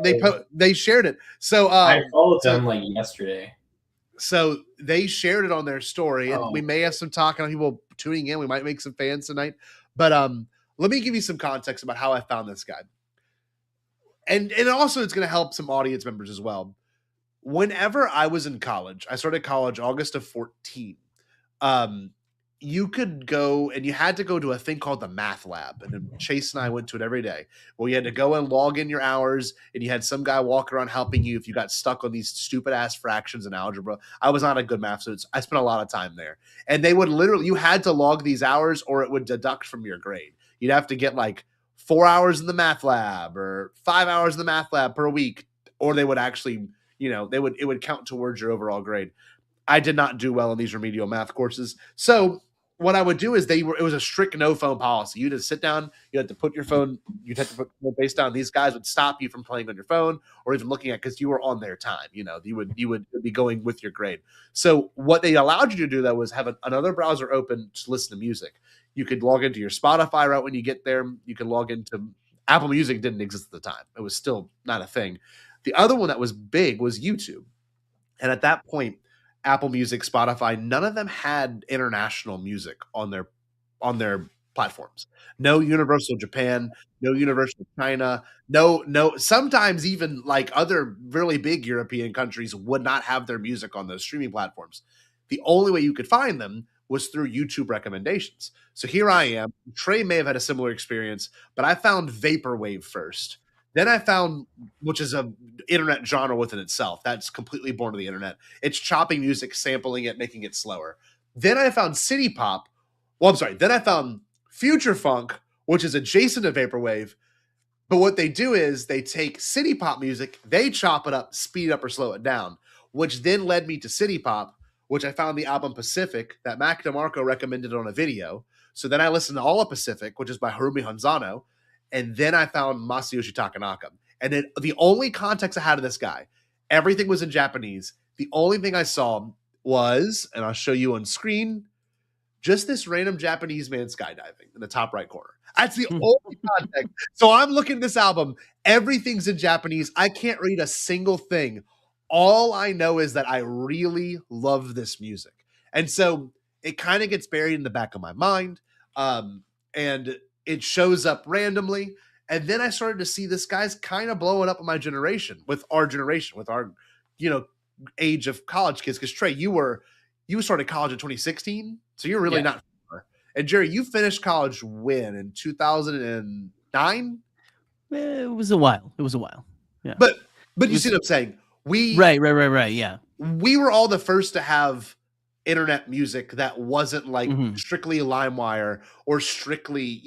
They shared it. So I followed them like yesterday. So they shared it on their story, and we may have some Takanaka people tuning in. We might make some fans tonight. But let me give you some context about how I found this guy, and also it's going to help some audience members as well. Whenever I was in college, I started college August of 14. you could go and you had to go to a thing called the math lab. And then Chase and I went to it every day. Well, you had to go and log in your hours, and you had some guy walk around helping you if you got stuck on these stupid ass fractions in algebra. I was not a good math student. I spent a lot of time there. And they would literally, you had to log these hours or it would deduct from your grade. You'd have to get like 4 hours in the math lab or 5 hours in the math lab per week, or they would actually, it would count towards your overall grade. I did not do well in these remedial math courses. So what I would do is it was a strict no phone policy. You had to sit down, you had to put your phone, you'd have to put your phone face down. These guys would stop you from playing on your phone or even looking at, because you were on their time. You would be going with your grade. So what they allowed you to do though was have another browser open to listen to music. You could log into your Spotify right when you get there. You could log into Apple Music. Didn't exist at the time. It was still not a thing. The other one that was big was YouTube. And at that point, Apple Music, Spotify, none of them had international music on their platforms. No Universal Japan, no Universal China, no. Sometimes even like other really big European countries would not have their music on those streaming platforms. The only way you could find them was through YouTube recommendations. So here I am. Trey may have had a similar experience, but I found Vaporwave first. Then I found, which is an internet genre within itself. That's completely born of the internet. It's chopping music, sampling it, making it slower. Then I found City Pop. Well, I'm sorry. Then I found Future Funk, which is adjacent to Vaporwave. But what they do is they take City Pop music, they chop it up, speed it up, or slow it down, which then led me to City Pop, which I found the album Pacific that Mac DeMarco recommended on a video. So then I listened to all of Pacific, which is by Harumi Hanzano. And then I found Masayoshi Takanaka. And then the only context I had of this guy, everything was in Japanese. The only thing I saw was, and I'll show you on screen, just this random Japanese man skydiving in the top right corner. That's the only context. So I'm looking at this album. Everything's in Japanese. I can't read a single thing. All I know is that I really love this music. And so it kind of gets buried in the back of my mind. And it shows up randomly. And then I started to see this guy's kind of blowing up in my generation, with our age of college kids. Because Trey, you started college in 2016, so you're really not far. And Jerry, you finished college when? In 2009? It was a while. Yeah. But you see what I'm saying? Right. Yeah. We were all the first to have internet music that wasn't like strictly LimeWire or strictly,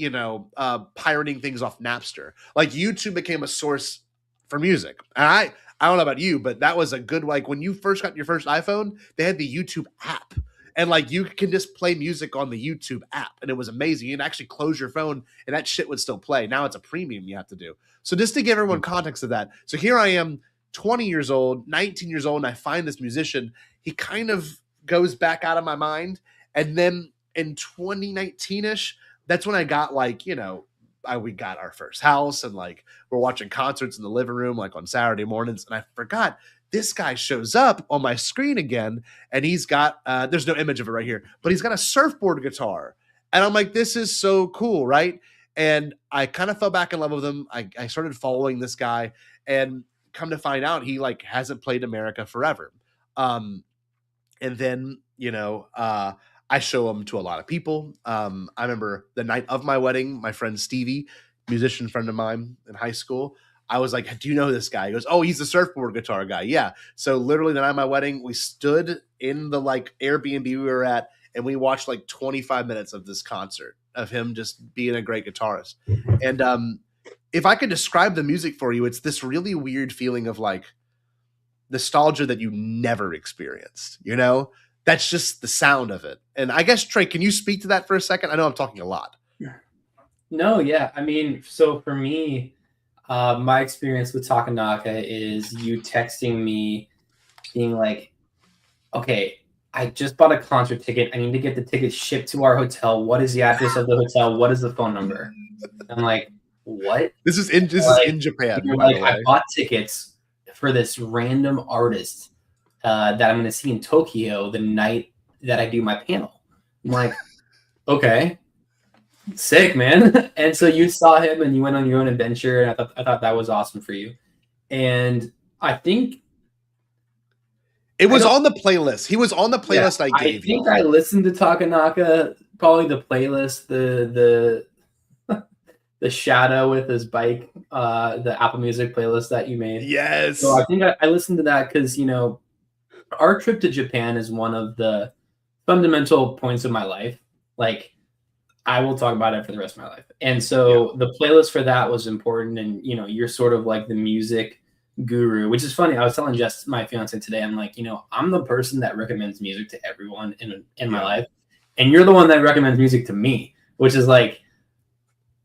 pirating things off Napster. Like YouTube became a source for music. And I don't know about you, but that was a good, like when you first got your first iPhone, they had the YouTube app. And like you can just play music on the YouTube app. And it was amazing. You'd actually close your phone and that shit would still play. Now it's a premium you have to do. So just to give everyone context of that. So here I am, 20 years old, 19 years old, and I find this musician. He kind of goes back out of my mind. And then in 2019-ish, that's when I got like, we got our first house and like we're watching concerts in the living room like on Saturday mornings. And I forgot this guy shows up on my screen again. And he's got, there's no image of it right here, but he's got a surfboard guitar. And I'm like, this is so cool, right? And I kind of fell back in love with him. I started following this guy and come to find out he like hasn't played America forever. And then, I show him to a lot of people. I remember the night of my wedding, my friend Stevie, musician friend of mine in high school, I was like, do you know this guy? He goes, oh, he's the surfboard guitar guy. Yeah. So literally the night of my wedding, we stood in the like Airbnb we were at and we watched like 25 minutes of this concert of him just being a great guitarist. And if I could describe the music for you, it's this really weird feeling of like nostalgia that you never experienced, That's just the sound of it. And I guess, Trey, can you speak to that for a second? I know I'm talking a lot. No, yeah. I mean, so for me, my experience with Takanaka is you texting me being like, okay, I just bought a concert ticket. I need to get the ticket shipped to our hotel. What is the address of the hotel? What is the phone number? I'm like, what? This is in Japan. Like, I bought tickets for this random artist that I'm going to see in Tokyo the night that I do my panel. I'm like, okay, sick, man. And so you saw him and you went on your own adventure. And I thought that was awesome for you. And I think it was on the playlist. He was on the playlist I gave you. I think I listened to Takanaka probably the playlist, the the Shadow with his bike, the Apple Music playlist that you made. Yes. So I think I listened to that because, you know, our trip to Japan is one of the fundamental points of my life. Like, I will talk about it for the rest of my life. And so the playlist for that was important. And, you know, you're sort of like the music guru, which is funny. I was telling Jess, my fiance, today, I'm like, you know, I'm the person that recommends music to everyone in my life. And you're the one that recommends music to me, which is like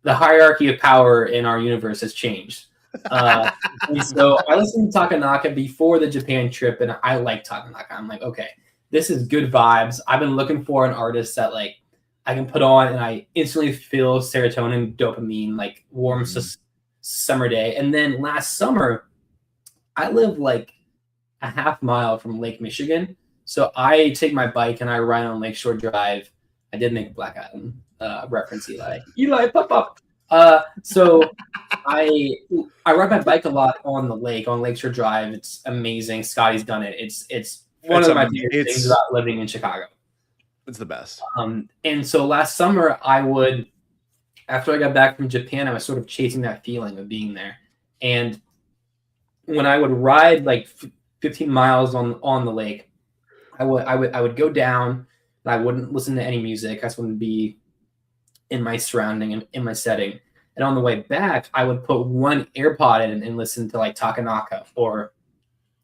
the hierarchy of power in our universe has changed. And so I listened to Takanaka before the Japan trip, and I like Takanaka. I'm like, okay, this is good vibes. I've been looking for an artist that like I can put on and I instantly feel serotonin, dopamine, like warm summer day. And then last summer, I live like a half mile from Lake Michigan. So I take my bike and I ride on Lakeshore Drive. I did make a Black Adam reference, Eli, pop up. So I ride my bike a lot on the lake, on Lakeshore Drive. It's amazing. Scotty's done it. It's one of my favorite things about living in Chicago. It's the best. And so last summer, I would, after I got back from Japan, I was sort of chasing that feeling of being there. And when I would ride like 15 miles on the lake, I would go down and I wouldn't listen to any music. I just wouldn't be in my surrounding and in my setting. And on the way back, I would put one AirPod in and listen to like Takanaka or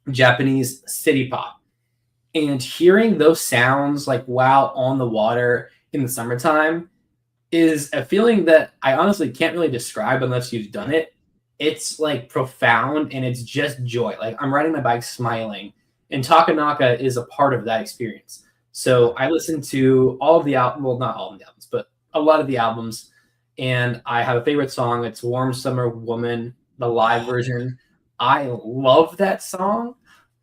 Japanese city pop. And hearing those sounds like while on the water in the summertime is a feeling that I honestly can't really describe unless you've done it. It's like profound and it's just joy. Like I'm riding my bike smiling, and Takanaka is a part of that experience. So I listened to all of the albums, well, not all of the albums, but a lot of the albums. And I have a favorite song. It's Warm Summer Woman, the live version. I love that song.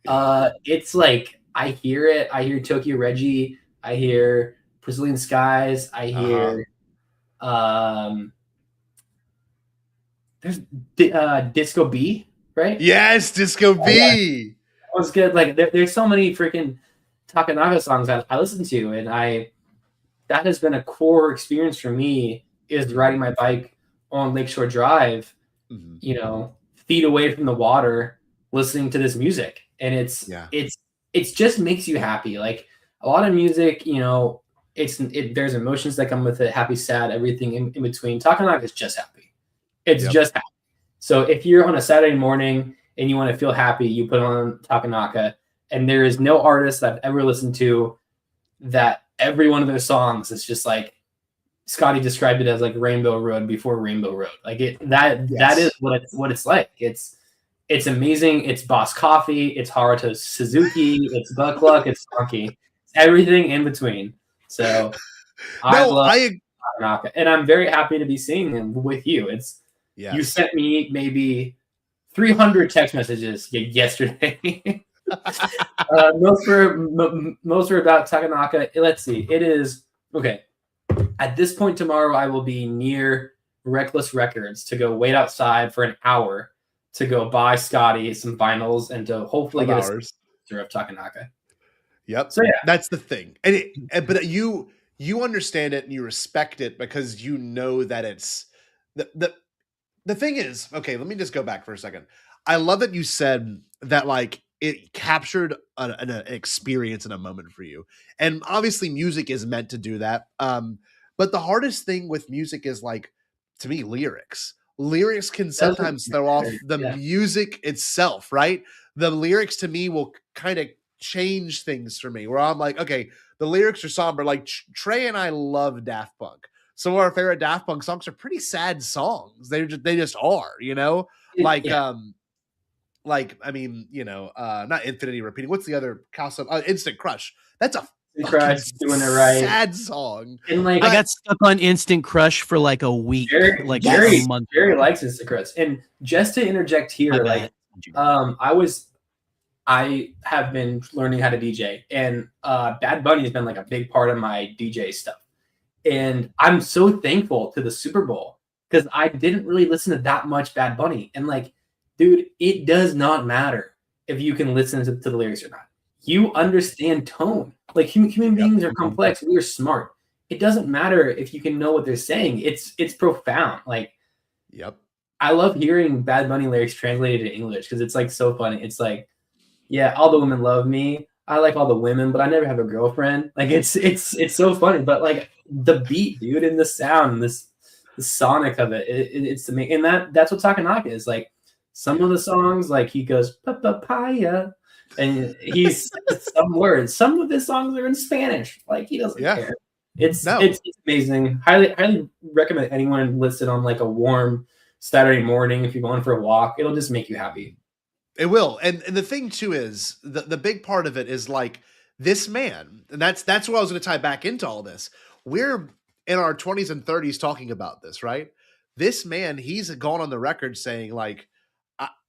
It's like, I hear it. I hear Tokyo Reggie. I hear Brazilian Skies. I hear there's Disco B, right? Yes, Disco B. That was good. Like there's so many freaking Takanaka songs that I listen to, and that has been a core experience for me, is riding my bike on Lakeshore Drive, you know, feet away from the water, listening to this music. And it just makes you happy. Like a lot of music, you know, there's emotions that come with it, happy, sad, everything in between. Takanaka is just happy. It's just happy. So if you're on a Saturday morning and you want to feel happy, you put on Takanaka. And there is no artist that I've ever listened to that every one of their songs is just like, Scotty described it as like Rainbow Road before Rainbow Road. Like that is what it's like. It's amazing. It's Boss Coffee. It's Haruto Suzuki. It's Buck Luck. It's funky. It's everything in between. So I love Takanaka, and I'm very happy to be seeing him with you. You sent me maybe 300 text messages yesterday. Most were about Takanaka. Let's see. It is okay. At this point tomorrow, I will be near Reckless Records to go wait outside for an hour to go buy Scotty some vinyls and to hopefully get a picture of Takanaka. Yep. So yeah, that's the thing. But you understand it and you respect it because you know that it's the thing is, okay, let me just go back for a second. I love that you said that like it captured an experience in a moment for you. And obviously music is meant to do that. But the hardest thing with music is like, to me, lyrics. Lyrics can sometimes throw off the music itself, right? The lyrics to me will kind of change things for me where I'm like, okay, the lyrics are somber. Like Trey and I love Daft Punk. Some of our favorite Daft Punk songs are pretty sad songs. They just are, you know, like, I mean, you know, not Infinity Repeating. What's the other Instant Crush? That's a Crush doing it right. Sad song. And like I got stuck on Instant Crush for like a week, Jerry a month. Jerry likes Instant Crush. And just to interject here, like I have been learning how to DJ, and Bad Bunny has been like a big part of my DJ stuff. And I'm so thankful to the Super Bowl because I didn't really listen to that much Bad Bunny. And like, dude, it does not matter if you can listen to the lyrics or not. You understand tone. Like human beings are complex. We are smart. it doesn't matter if you can know what they're saying. It's profound. Like, yep. I love hearing Bad Bunny lyrics translated to English because it's like so funny. It's like, yeah, all the women love me. I like all the women, but I never have a girlfriend. Like it's so funny. But like the beat, dude, and the sound, the sonic of it's amazing. And that's what Takanaka is. Like some of the songs, like he goes papaya, and he's some words. Some of his songs are in Spanish. Like he doesn't care. It's amazing. Highly recommend anyone listen on like a warm Saturday morning if you're going for a walk. It'll just make you happy. It will. And the thing too is the big part of it is like this man, and that's what I was going to tie back into all this. We're in our 20s and 30s talking about this, right? This man, he's gone on the record saying like,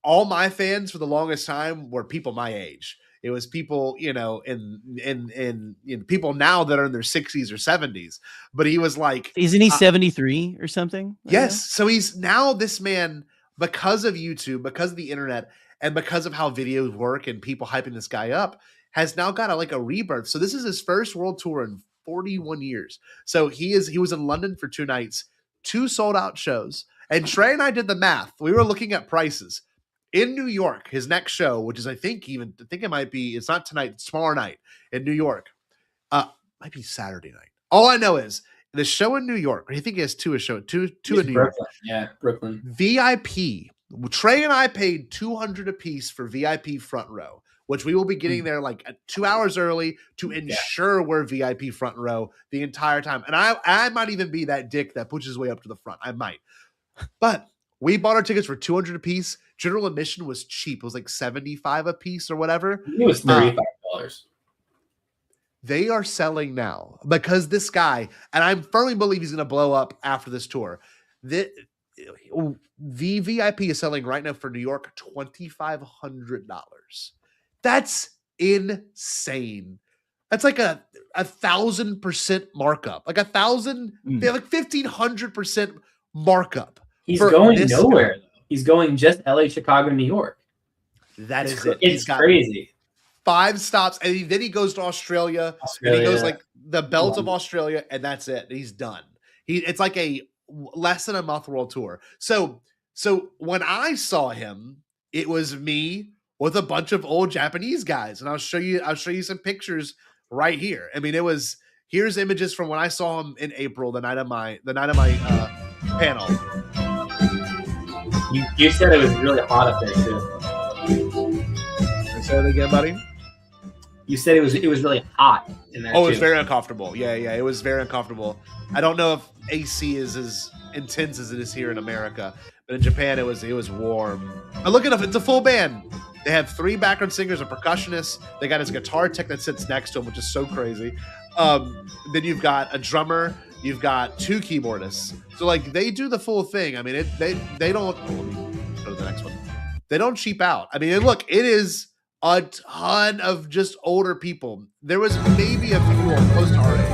all my fans for the longest time were people my age. It was people, you know, in people now that are in their 60s or 70s. But he was like, isn't he 73 or something? Yes. So he's now this man, because of YouTube, because of the internet, and because of how videos work and people hyping this guy up, has now got a rebirth. So this is his first world tour in 41 years. So he was in London for 2 nights, 2 sold out shows. And Trey and I did the math. We were looking at prices. In New York, his next show, which is I think it might be, it's not tonight, it's tomorrow night in New York. Might be Saturday night. All I know is the show in New York. I think he has two in New York. Yeah, Brooklyn. VIP. Trey and I paid $200 a piece for VIP front row, which we will be getting there like 2 hours early to ensure we're VIP front row the entire time. And I might even be that dick that pushes his way up to the front. I might. But we bought our tickets for $200 a piece. General admission was cheap. It was like $75 a piece or whatever. It was $35. They are selling now because this guy, and I firmly believe he's going to blow up after this tour. The VIP is selling right now for New York $2,500. That's insane. That's like a 1,000% markup, like 1,500% markup. He's going nowhere though. He's going just LA, Chicago, New York. That is it. It's crazy. 5 stops, and then he goes to Australia, and he goes like the belt of Australia, and that's it. He's done. It's like a less than a month world tour. So when I saw him, it was me with a bunch of old Japanese guys, and I'll show you some pictures right here. I mean, here's images from when I saw him in April, the night of my panel. You said it was really hot up there too. Say that again, buddy. You said it was really hot in there. Oh, it was very uncomfortable. Yeah, it was very uncomfortable. I don't know if AC is as intense as it is here in America, but in Japan it was warm. But look enough, it's a full band. They have 3 background singers, a percussionist. They got his guitar tech that sits next to him, which is so crazy. Then you've got a drummer. You've got 2 keyboardists. So like they do the full thing. I mean, they don't. Let me go to the next one. They don't cheap out. I mean, look, it is a ton of just older people. There was maybe a few close to our age.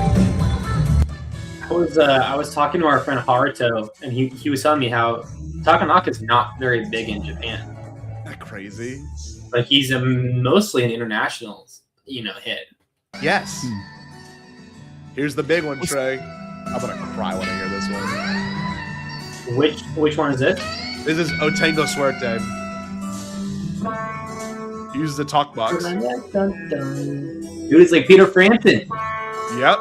I was talking to our friend Haruto, and he was telling me how Takanaka is not very big in Japan. Isn't that crazy? Like he's mostly an international, hit. Yes. Here's the big one, Trey. I'm gonna cry when I hear this one. Which one is this? This is Otengo Suerte. Use the talk box. Dude, it's like Peter Frampton. Yep.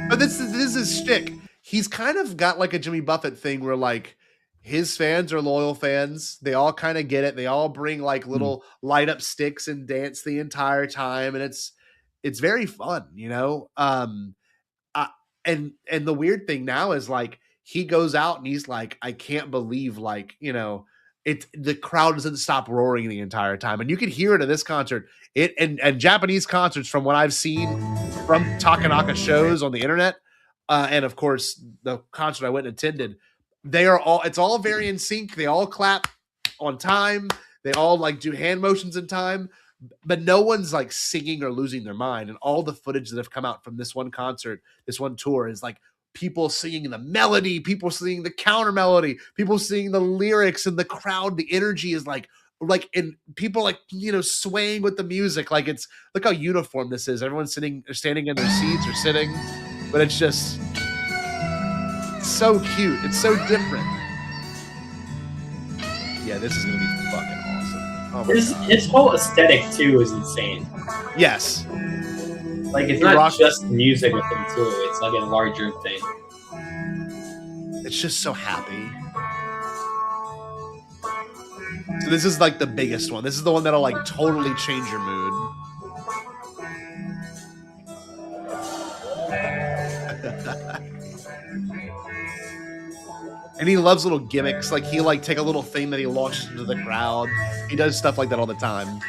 But this is his shtick. He's kind of got like a Jimmy Buffett thing where like his fans are loyal fans. They all kind of get it. They all bring like little light up sticks and dance the entire time, and it's very fun, And the weird thing now is like he goes out and he's like, I can't believe the crowd doesn't stop roaring the entire time. And you can hear it at this concert. And Japanese concerts from what I've seen from Takanaka shows on the internet. And of course the concert I went and attended, it's all very in sync. They all clap on time. They all like do hand motions in time, but no one's like singing or losing their mind. And all the footage that have come out from this one concert, this one tour is like people singing the melody, people singing the counter melody, people singing the lyrics, and the crowd, the energy is like like, and people like, swaying with the music. Like, look how uniform this is. Everyone's standing in their seats or sitting, but it's just so cute. It's so different. Yeah, this is gonna be fucking awesome. Oh my God. His whole aesthetic too is insane. Yes. Like, it's not just music with him too. It's like a larger thing. It's just so happy. So this is like the biggest one. This is the one that'll like totally change your mood. And he loves little gimmicks. Like, he'll like take a little thing that he launches into the crowd. He does stuff like that all the time.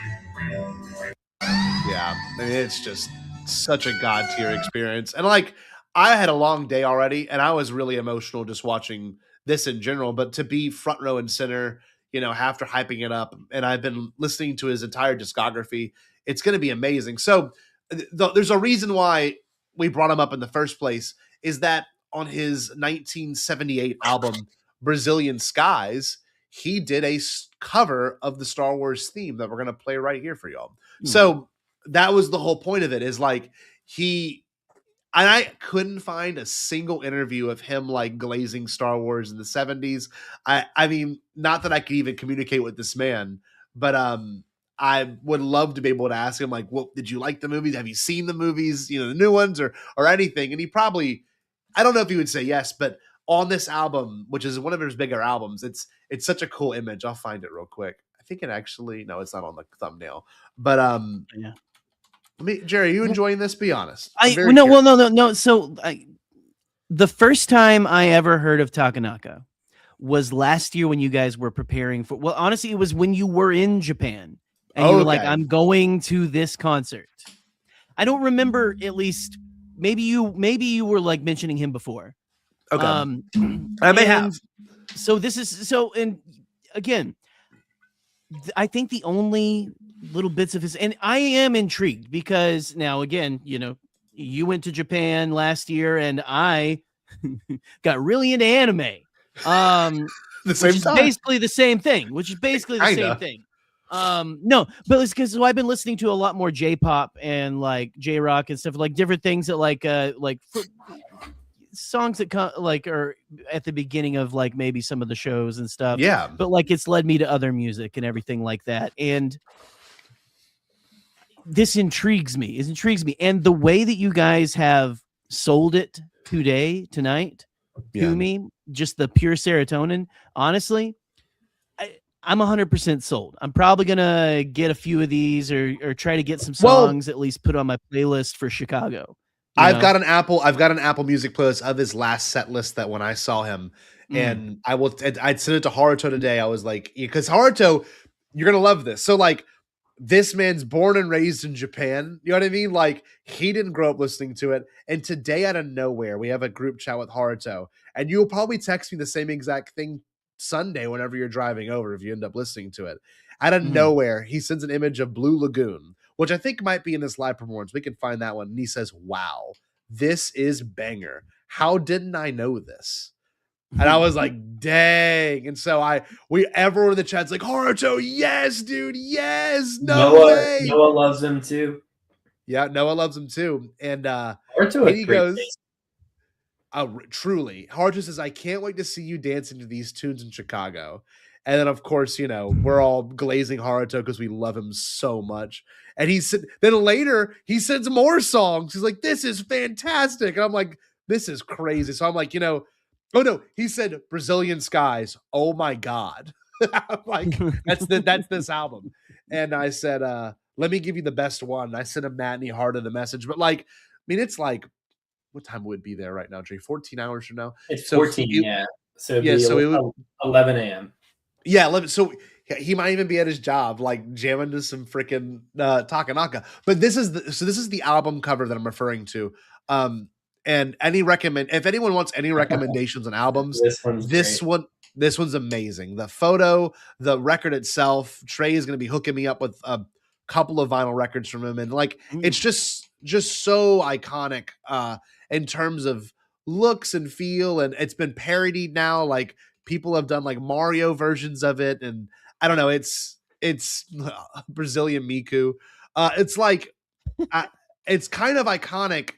Yeah, I mean, it's just such a god tier experience. And like, I had a long day already, and I was really emotional just watching this in general. But to be front row and center, after hyping it up, and I've been listening to his entire discography, it's going to be amazing. So there's a reason why we brought him up in the first place, is that on his 1978 album, Brazilian Skies, he did a cover of the Star Wars theme that we're going to play right here for y'all. So that was the whole point of it, is like, and I couldn't find a single interview of him like glazing Star Wars in the 70s. I mean, not that I could even communicate with this man, but I would love to be able to ask him, like, well, did you like the movies? Have you seen the movies, the new ones or anything? And he probably, I don't know if he would say yes, but on this album, which is one of his bigger albums, it's such a cool image. I'll find it real quick. I think it actually, no, it's not on the thumbnail, but yeah. Jerry, are you enjoying this? Be honest. No. So the first time I ever heard of Takanaka was last year when you guys were preparing for, well, honestly, it was when you were in Japan and you were like, I'm going to this concert. I don't remember, at least maybe you were like mentioning him before. Okay. I may have. So this is and again, I think the only little bits of his, and I am intrigued because now again, you went to Japan last year and I got really into anime. Basically the same thing. No, but it's because I've been listening to a lot more J-pop and like J-rock and stuff, like different things that like songs that are at the beginning of like maybe some of the shows and stuff. Yeah. But like, it's led me to other music and everything like that. And this intrigues me. And the way that you guys have sold it tonight to me, just the pure serotonin, honestly, I'm 100% sold. I'm probably going to get a few of these or try to get some songs at least put on my playlist for Chicago. I've got an Apple Music playlist of his last set list that when I saw him, and I'd sent it to Haruto today. I was like, because Haruto, you're going to love this. So like, this man's born and raised in Japan. You know what I mean? Like, he didn't grow up listening to it. And today out of nowhere, we have a group chat with Haruto, and you'll probably text me the same exact thing Sunday whenever you're driving over if you end up listening to it. Out of nowhere, he sends an image of Blue Lagoon, which I think might be in this live performance. We can find that one. And he says, wow, this is banger. How didn't I know this? And I was like, dang. And so everyone in the chat's like, Haruto, yes, dude, yes. No way. Noah loves him too. Yeah, Noah loves him too. And Haruto, he goes, truly. Haruto says, I can't wait to see you dancing to these tunes in Chicago. And then, of course, we're all glazing Haruto because we love him so much. And then later, he sends more songs. He's like, this is fantastic. And I'm like, this is crazy. So I'm like, oh no, he said Brazilian Skies. Oh my God. I'm like, that's this album. And I said, let me give you the best one. And I sent him Matt and he hearted the message. But like, I mean, it's like, what time would it be there right now, Jay? 14 hours from now? It's 14, yeah. So it would 11 a.m. Yeah, 11. So he might even be at his job, like jamming to some freaking Takanaka. But this is the album cover that I'm referring to. And if anyone wants any recommendations on albums, this one's amazing. The photo, the record itself, Trey is going to be hooking me up with a couple of vinyl records from him, and like it's just so iconic in terms of looks and feel, and it's been parodied now. Like people have done like Mario versions of it, and I don't know, it's It's Brazilian Miku. It's like it's kind of iconic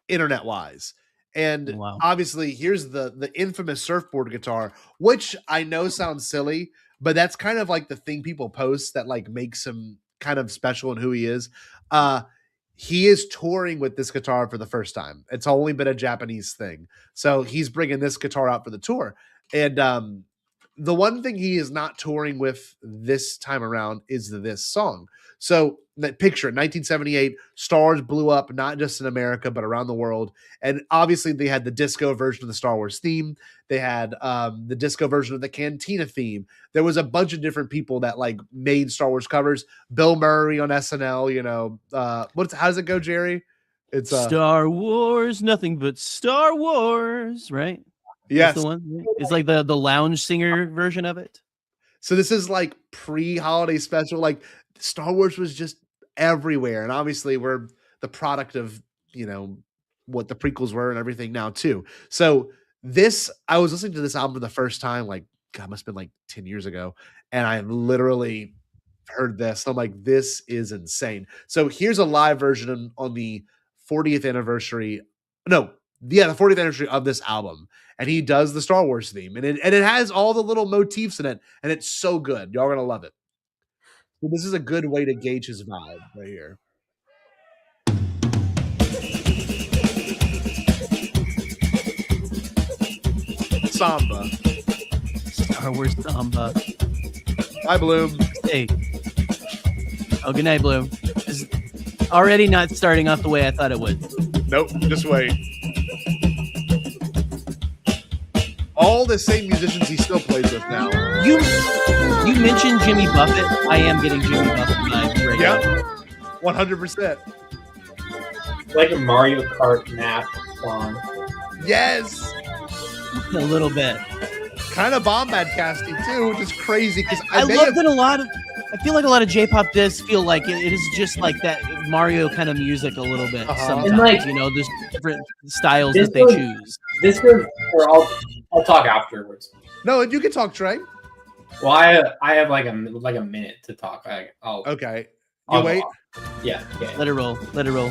internet wise. And obviously, here's the infamous surfboard guitar, which I know sounds silly, but that's kind of like the thing people post that like makes him kind of special in who he is. He is touring with this guitar for the first time. It's only been a Japanese thing, so he's bringing this guitar out for the tour. And the one thing he is not touring with this time around is this song. So that picture, 1978, Star Wars blew up not just in America but around the world. And obviously they had the disco version of the Star Wars theme. They had the disco version of the Cantina theme. There was a bunch of different people that like made Star Wars covers. Bill Murray on SNL, you know. How does it go, Jerry? It's Star Wars, nothing but Star Wars, right? Yes. That's the one. It's like the lounge singer version of it. So this is like pre-holiday special. Like Star Wars was just everywhere. And obviously we're the product of, you know, what the prequels were and everything now too. So I was listening to this album for the first time, like, God, must have been like 10 years ago. And I literally heard this. I'm like, this is insane. So here's a live version on the 40th anniversary. No, yeah, the 40th anniversary of this album. And he does the Star Wars theme. And it has all the little motifs in it. And it's so good. Y'all are going to love it. So this is a good way to gauge his vibe right here. Samba. Star Wars Samba. Hi, Bloom. Hey. Oh, good night, Bloom. It's already not starting off the way I thought it would. Nope, just wait. All the same musicians he still plays with now. You mentioned Jimmy Buffett. I am getting Jimmy Buffett vibes right now. 100%. Like a Mario Kart map song. Yes. A little bit. Kind of Bombadcasty too, which is crazy because I love that I feel like a lot of J-pop does feel like it is just like that Mario kind of music a little bit sometimes. And like, you know, there's different styles that they choose. This is where I'll talk afterwards. No, you can talk, Trey. Well, I have like a minute to talk. Okay. You wait. Yeah. Let it roll. Let it roll.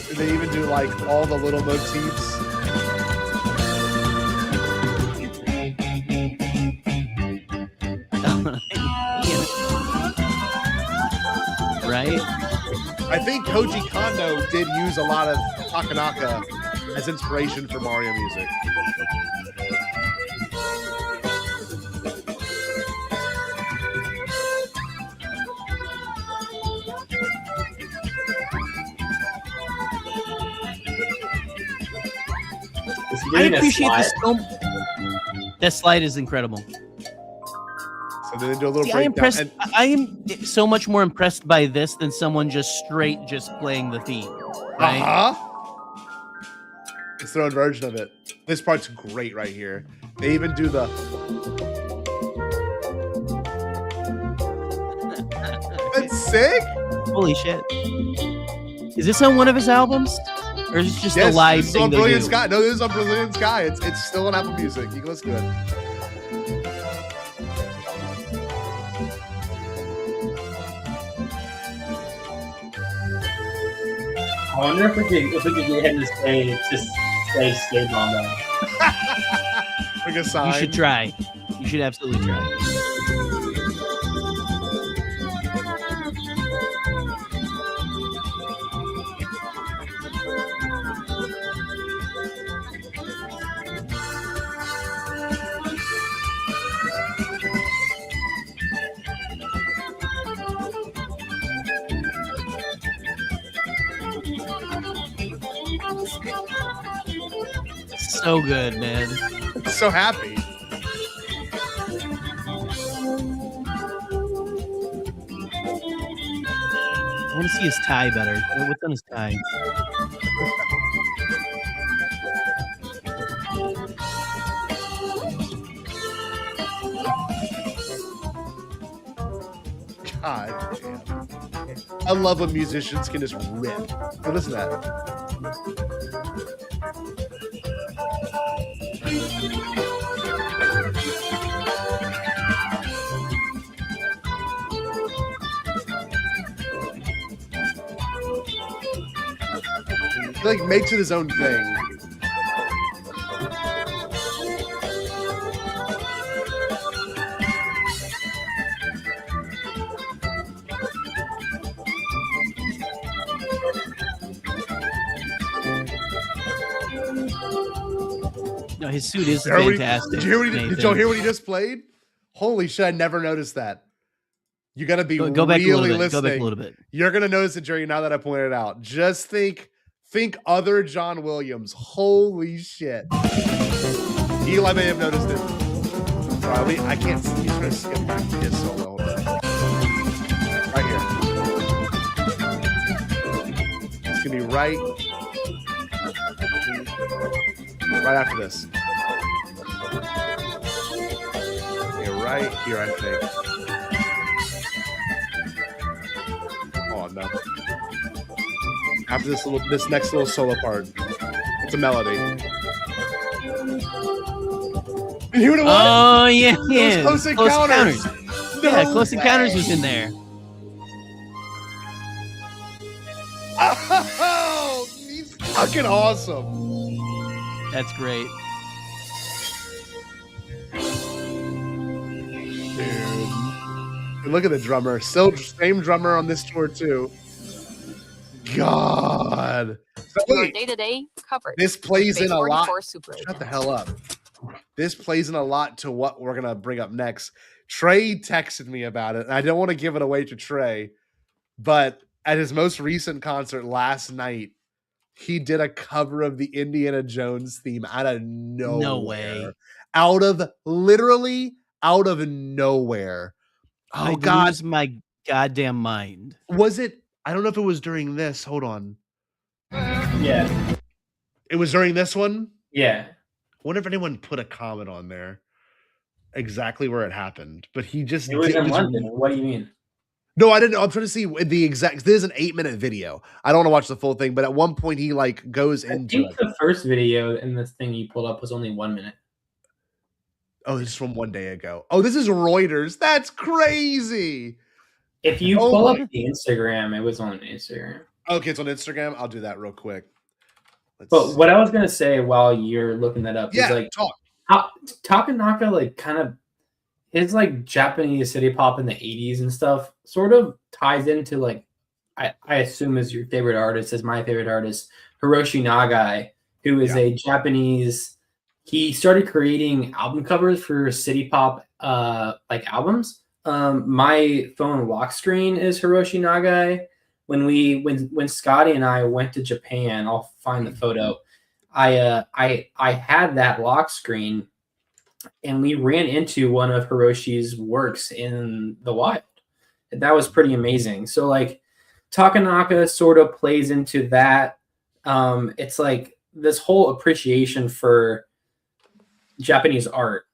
Do they even do like all the little motifs? Right? I think Koji Kondo did use a lot of Takanaka as inspiration for Mario music. I appreciate this film. That slide is incredible. So then they do a little breakdown. I am so much more impressed by this than someone just playing the theme. Right? It's their own version of it. This part's great right here. They even do the. That's sick. Holy shit! Is this on one of his albums, or is it just a live thing? On Brilliant Sky. No, this is on Brazilian Sky. It's still on Apple Music. You can listen to it. I wonder if we could get him to say "Stay Bombad." Like a sign. You should try. You should absolutely try. So good, man. So happy. I want to see his tie better. What's on his tie? God damn. I love when musicians can just rip. Hey, listen to that. He like makes it his own thing. No, his suit is fantastic. Did y'all hear what he just played? Holy shit, I never noticed that. You got to be go back really a little bit. listening. Go back a little bit. You're going to notice it, Jerry, now that I pointed it out. Just think other John Williams. Holy shit. Eli may have noticed it. Sorry, I can't see. He's going to skip back to his solo. Right here. It's going to be right after this. You're right here, I think. Oh no! After this next little solo part, it's a melody. You hear what it was? Oh yeah, yeah. Close Encounters. Yeah, Close Encounters was in there. Oh, he's fucking awesome. That's great. Dude. Look at the drummer. Still same drummer on this tour too. God. So wait, day-to-day coverage. this plays in a lot. Super Shut the hell up. This plays in a lot to what we're going to bring up next. Trey texted me about it, and I don't want to give it away to Trey, but at his most recent concert last night, he did a cover of the Indiana Jones theme out of nowhere. No way. Literally out of nowhere. Oh, God. Lose my goddamn mind. Was it? I don't know if it was during this. Hold on. Yeah. It was during this one? Yeah. I wonder if anyone put a comment on there exactly where it happened. But he just... It was in London. What do you mean? No, I didn't know. I'm trying to see the exact... This is an 8-minute video. I don't want to watch the full thing, but at one point he like goes into it. The first video in this thing you pulled up was only 1 minute. Oh, this is from one day ago. Oh, this is Reuters. That's crazy. If you pull up the Instagram, it was on Instagram. Okay, it's on Instagram. I'll do that real quick. But what I was gonna say while you're looking that up is like Takanaka, like kind of his like Japanese city pop in the 80s and stuff sort of ties into like I assume is your favorite artist, is my favorite artist, Hiroshi Nagai, who is a Japanese. He started creating album covers for city pop like albums. My phone lock screen is Hiroshi Nagai. When Scotty and I went to Japan, I'll find the photo. I had that lock screen, and we ran into one of Hiroshi's works in the wild. And that was pretty amazing. So like Takanaka sort of plays into that. It's like this whole appreciation for Japanese art.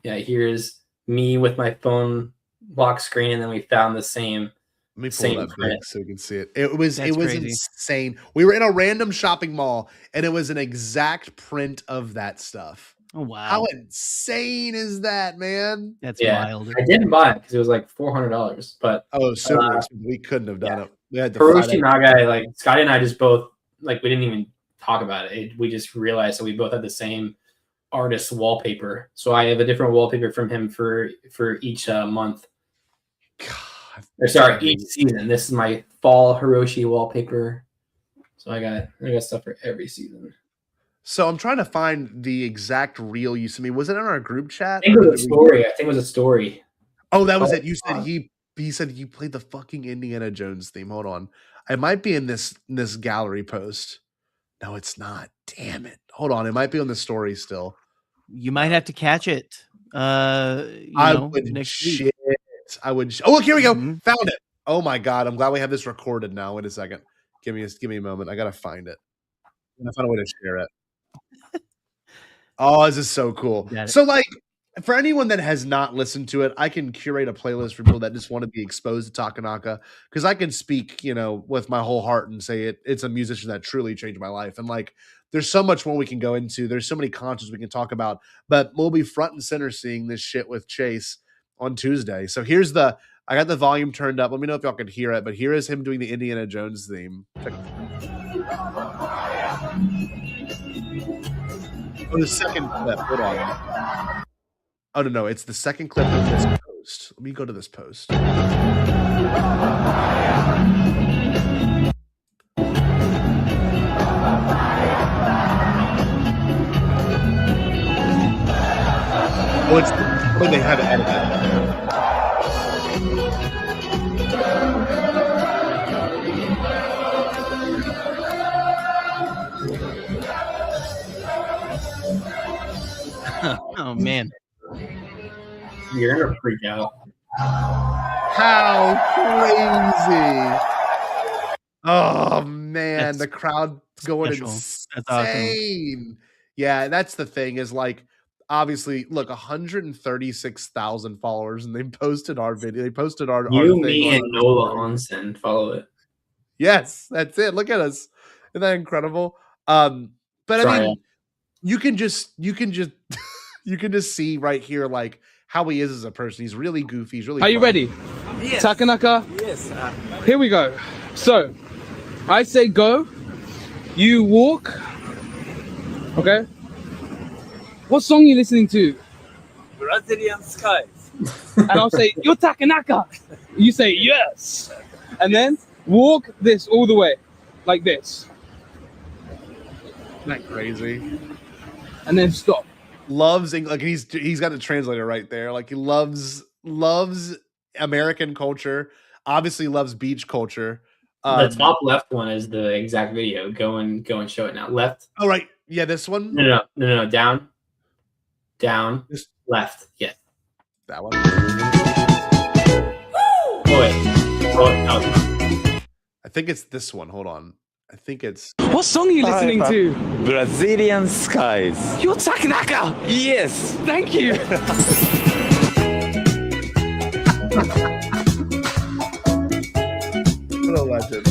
Here's me with my phone lock screen, and then we found the same. Let me pull it up back so you can see it. It was insane. We were in a random shopping mall, and it was an exact print of that stuff. Oh wow! How insane is that, man? That's wild. I didn't buy it because it was like $400, but we couldn't have done it. We had to Hiroshi Nagai, like Scotty and I just both like we didn't even talk about it. We just realized that we both had the same artist wallpaper. So I have a different wallpaper from him for each month. Each season. This is my fall Hiroshi wallpaper. So I got stuff for every season. So I'm trying to find the exact reel you sent me. Was it in our group chat? I think it was a story. Oh, that was it. You said he said you played the fucking Indiana Jones theme. Hold on. It might be in this gallery post. No, it's not. Damn it. Hold on. It might be on the story still. You might have to catch it. Next week. I would. Oh, look, here we go. Found it. Oh my God. I'm glad we have this recorded now. Wait a second. Give me a moment. I got to find it. I'm going to find a way to share it. Oh, this is so cool. So like, for anyone that has not listened to it, I can curate a playlist for people that just want to be exposed to Takanaka, because I can speak, with my whole heart and say it's a musician that truly changed my life. And like, there's so much more we can go into. There's so many concerts we can talk about, but we'll be front and center seeing this shit with Chase on Tuesday. So here's the I got the volume turned up. Let me know if y'all can hear it, but here is him doing the Indiana Jones theme. Oh, the second clip. Hold on. Oh, no. It's the second clip of this post. Let me go to this post. Oh, it's when they had to edit it. Oh man, you're gonna freak out. How crazy! Oh man, the crowd going insane. That's awesome. Yeah, that's the thing is like, obviously, look, 136,000 followers, and they posted our video. They posted our You, thing me, and Nola Onsen follow it. Yes, that's it. Look at us. Isn't that incredible? But I mean, you can just you can just see right here like how he is as a person. He's really goofy. He's really Are you ready? Yes. Takanaka? Yes. Here we go. So, I say go. You walk. Okay. What song are you listening to? Brazilian Skies. And I'll say, you're Takanaka. You say, yes. And then walk this all the way. Like this. Isn't that crazy? And then stop. Loves English. Like he's got a translator right there. Like he loves American culture. Obviously loves beach culture. The top left one is the exact video. Go and show it now. Left. Oh right. Yeah, this one. No. Down. Left. Yes. That one. Oh wait. I think it's this one. Hold on. I think it's. What song are you listening to? Brazilian Skies. You're Takanaka. Yes. Thank you. What a legend.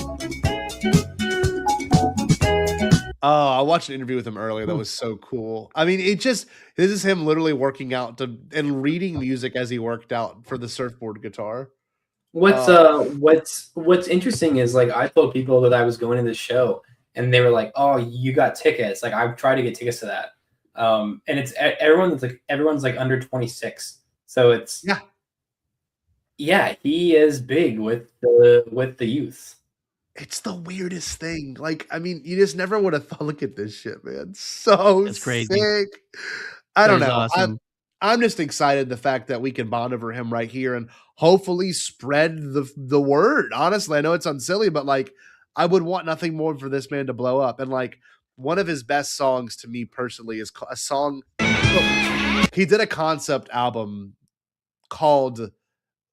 Oh, I watched an interview with him earlier. That was so cool. I mean, this is him literally working out and reading music as he worked out for the surfboard guitar. What's interesting is like I told people that I was going to this show and they were like, "Oh, you got tickets." Like I've tried to get tickets to that. And it's everyone's like under 26. So it's yeah, he is big with the youth. It's the weirdest thing. Like, I mean, you just never would have thought. Look at this shit, man. So it's crazy. Sick. I don't know. Awesome. I'm just excited the fact that we can bond over him right here and hopefully spread the word. Honestly, I know it sounds silly, but like I would want nothing more for this man to blow up. And like one of his best songs to me personally is a song. He did a concept album called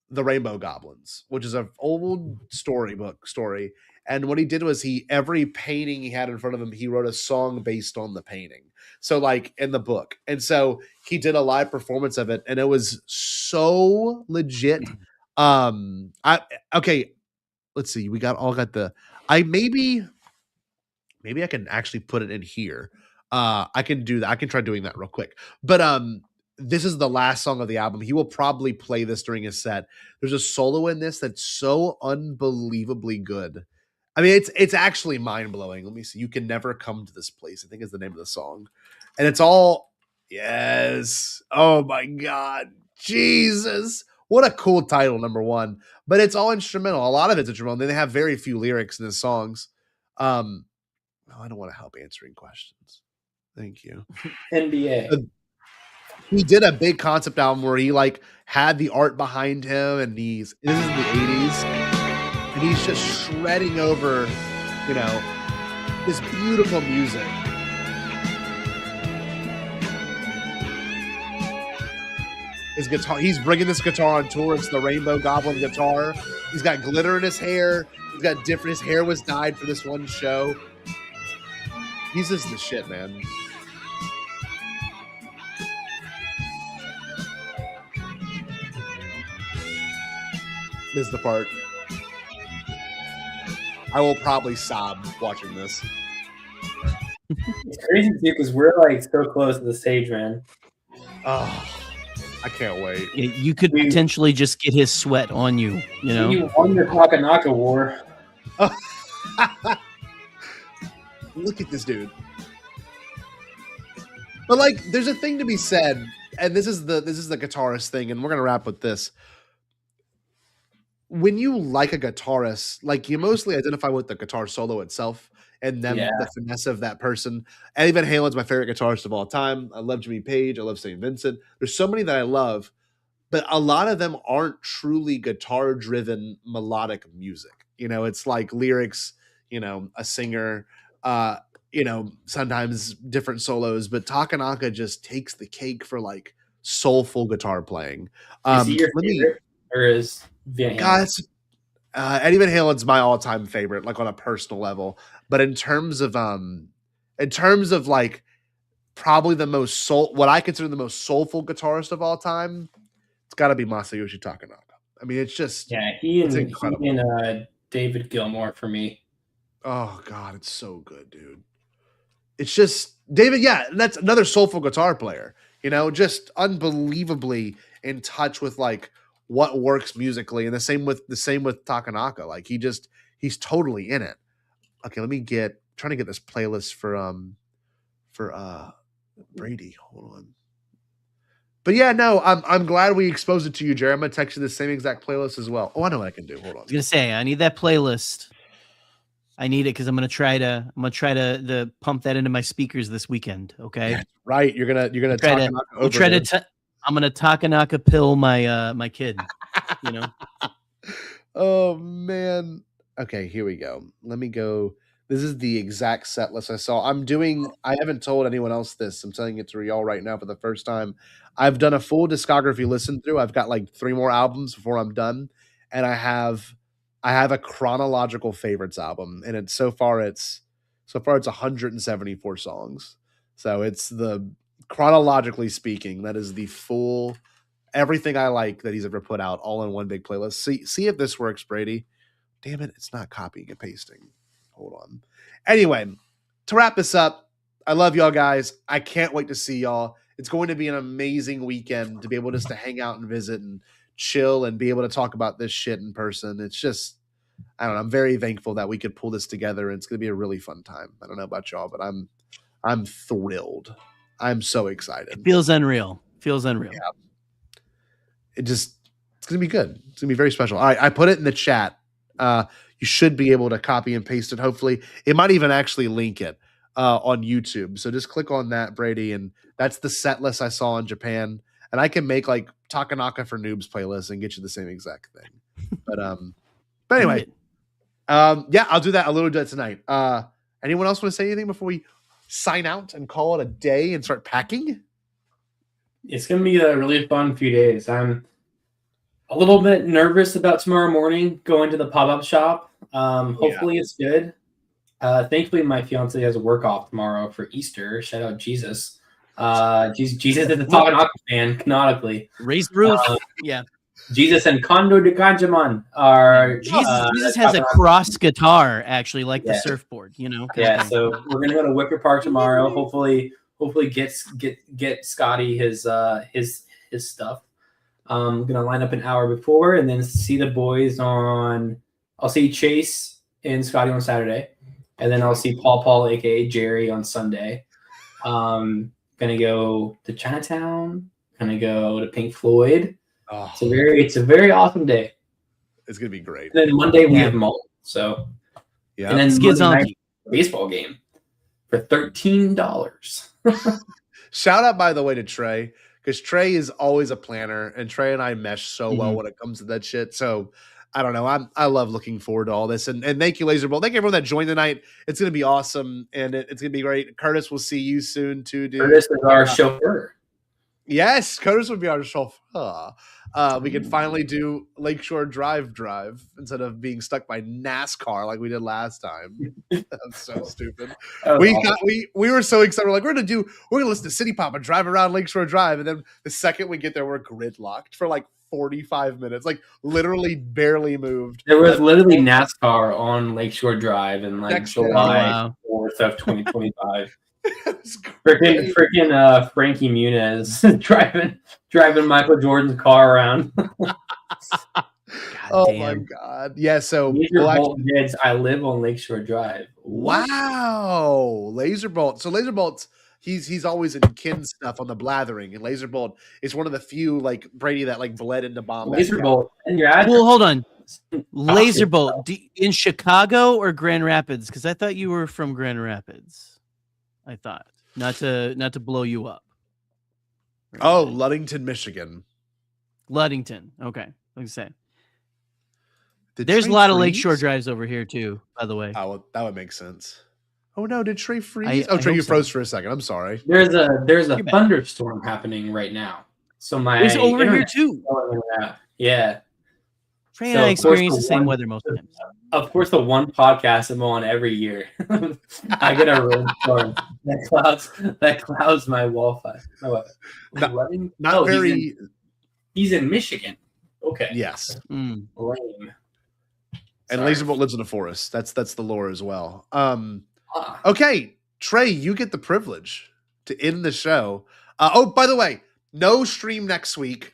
The Rainbow Goblins, which is an old storybook story. And what he did was every painting he had in front of him, he wrote a song based on the painting. So like in the book. And so he did a live performance of it and it was so legit. Okay, let's see. Maybe I can actually put it in here. I can do that. I can try doing that real quick. But this is the last song of the album. He will probably play this during his set. There's a solo in this that's so unbelievably good. I mean, it's actually mind-blowing. Let me see. You Can Never Come to This Place, I think is the name of the song. And it's all, yes. Oh my God. Jesus. What a cool title, number one. But it's all instrumental. A lot of it's instrumental. They have very few lyrics in his songs. I don't want to help answering questions. Thank you. NBA. He did a big concept album where he like had the art behind him, and this is in the 80s, and he's just shredding over, this beautiful music. His guitar, he's bringing this guitar on tour. It's the Rainbow Goblin guitar. He's got glitter in his hair. He's got his hair was dyed for this one show. He's just the shit, man. This is the part. I will probably sob watching this. It's crazy too because we're like so close to the stage, man. Oh, I can't wait. You could potentially just get his sweat on you. You know, You won the Takanaka war. Look at this dude. But like, there's a thing to be said, and this is the guitarist thing, and we're gonna wrap with this. When you like a guitarist, like you mostly identify with the guitar solo itself and then the finesse of that person. Eddie Van Halen's my favorite guitarist of all time. I love Jimmy Page. I love St. Vincent. There's so many that I love, but a lot of them aren't truly guitar-driven melodic music. You know, it's like lyrics, you know, a singer, you know, sometimes different solos, but Takanaka just takes the cake for like soulful guitar playing. Is he your favorite, or is Van Halen? Guys, Eddie Van Halen's my all-time favorite, like on a personal level. But in terms of like probably the most what I consider the most soulful guitarist of all time, it's got to be Masayoshi Takanaka. I mean, it's just he and David Gilmour for me. Oh God, it's so good, dude. It's just David. Yeah, that's another soulful guitar player. You know, just unbelievably in touch with like what works musically, and the same with Takanaka. Like he's totally in it. Okay, trying to get this playlist for Brady. Hold on. But yeah, no, I'm glad we exposed it to you, Jerry. I'm gonna text you the same exact playlist as well. Oh, I know what I can do. Hold on. I was gonna say I need that playlist. I need it because I'm gonna try to pump that into my speakers this weekend. Okay, yeah, right. You're gonna I'm gonna Takanaka pill my kid. You know. Oh man. Okay, here we go. Let me go. This is the exact set list I saw. I haven't told anyone else this. I'm telling it to y'all right now for the first time. I've done a full discography listen through. I've got like 3 more albums before I'm done. And I have a chronological favorites album. And it's 174 songs. So it's the chronologically speaking, that is the full everything I like that he's ever put out all in one big playlist. See if this works, Brady. Damn it, it's not copying and pasting. Hold on. Anyway, to wrap this up, I love y'all guys. I can't wait to see y'all. It's going to be an amazing weekend to be able just to hang out and visit and chill and be able to talk about this shit in person. It's just, I don't know. I'm very thankful that we could pull this together, and it's going to be a really fun time. I don't know about y'all, but I'm thrilled. I'm so excited. It feels unreal. Yeah. It's going to be good. It's going to be very special. All right, I put it in the chat. You should be able to copy and paste it. Hopefully, it might even actually link it on YouTube. So just click on that, Brady, and that's the set list I saw in Japan. And I can make like Takanaka for Noobs playlist and get you the same exact thing. But anyway, yeah, I'll do that. I'll do that tonight. Anyone else want to say anything before we sign out and call it a day and start packing? It's gonna be a really fun few days. I'm a little bit nervous about tomorrow morning going to the pop-up shop. Hopefully it's good. Thankfully, my fiance has a work off tomorrow for Easter. Shout out Jesus. Jesus is a Takanaka fan, canonically. Raise the roof. Yeah. Jesus and Kondo de Kanjaman are... Jesus has a cross guitar, actually, like the surfboard, you know? Yeah, so we're going to go to Wicker Park tomorrow. Hopefully get Scotty his stuff. I'm going to line up an hour before and then see the boys I'll see Chase and Scotty on Saturday. And then I'll see Paul, a.k.a. Jerry, on Sunday. Going to go to Chinatown. Going to go to Pink Floyd. Oh. It's a very awesome day. It's going to be great. And then Monday we have Malt. So, yeah. And then Monday night, baseball game for $13. Shout out, by the way, to Trey, because Trey is always a planner, and Trey and I mesh so well when it comes to that shit. So I don't know. I love looking forward to all this, and thank you, Laser Bowl. Thank you everyone that joined tonight. It's gonna be awesome, and it's gonna be great. Curtis, we'll see you soon too, dude. Curtis is our chauffeur. Yes, Curtis would be our chauffeur. We can finally do Lakeshore Drive instead of being stuck by NASCAR like we did last time. That's so stupid. We were so excited. We're like, we're gonna listen to City Pop and drive around Lakeshore Drive, and then the second we get there, we're gridlocked for like 45 minutes, like literally barely moved. There was literally NASCAR on Lakeshore Drive in like July 4th of 2025. Freaking Frankie Muniz driving Michael Jordan's car around. Oh my God! Yeah, so kids, I live on Lakeshore Drive. Wow, Laserbolt. So Laserbolt's he's always in Kin stuff on the Blathering, and Laserbolt is one of the few like Brady that like bled into Bombad. Laserbolt, and well, hold on. Laserbolt in Chicago or Grand Rapids? Because I thought you were from Grand Rapids. I thought not to blow you up. Oh, Ludington, Michigan. Ludington. Okay, like I say. There's a lot of Lakeshore drives over here too, by the way. Oh, well, that would make sense. Oh no, did Trey freeze? Trey, you froze for a second. I'm sorry. There's a thunderstorm happening right now. So it's over here too. Yeah. Trey and I experience the same weather most times. Of course, the one podcast I'm on every year, I get a rainstorm that clouds my Wi-Fi. Not very. He's in Michigan. Okay. Yes. Lame. And Laserbolt lives in a forest. That's the lore as well. Okay, Trey, you get the privilege to end the show. Oh, by the way, no stream next week.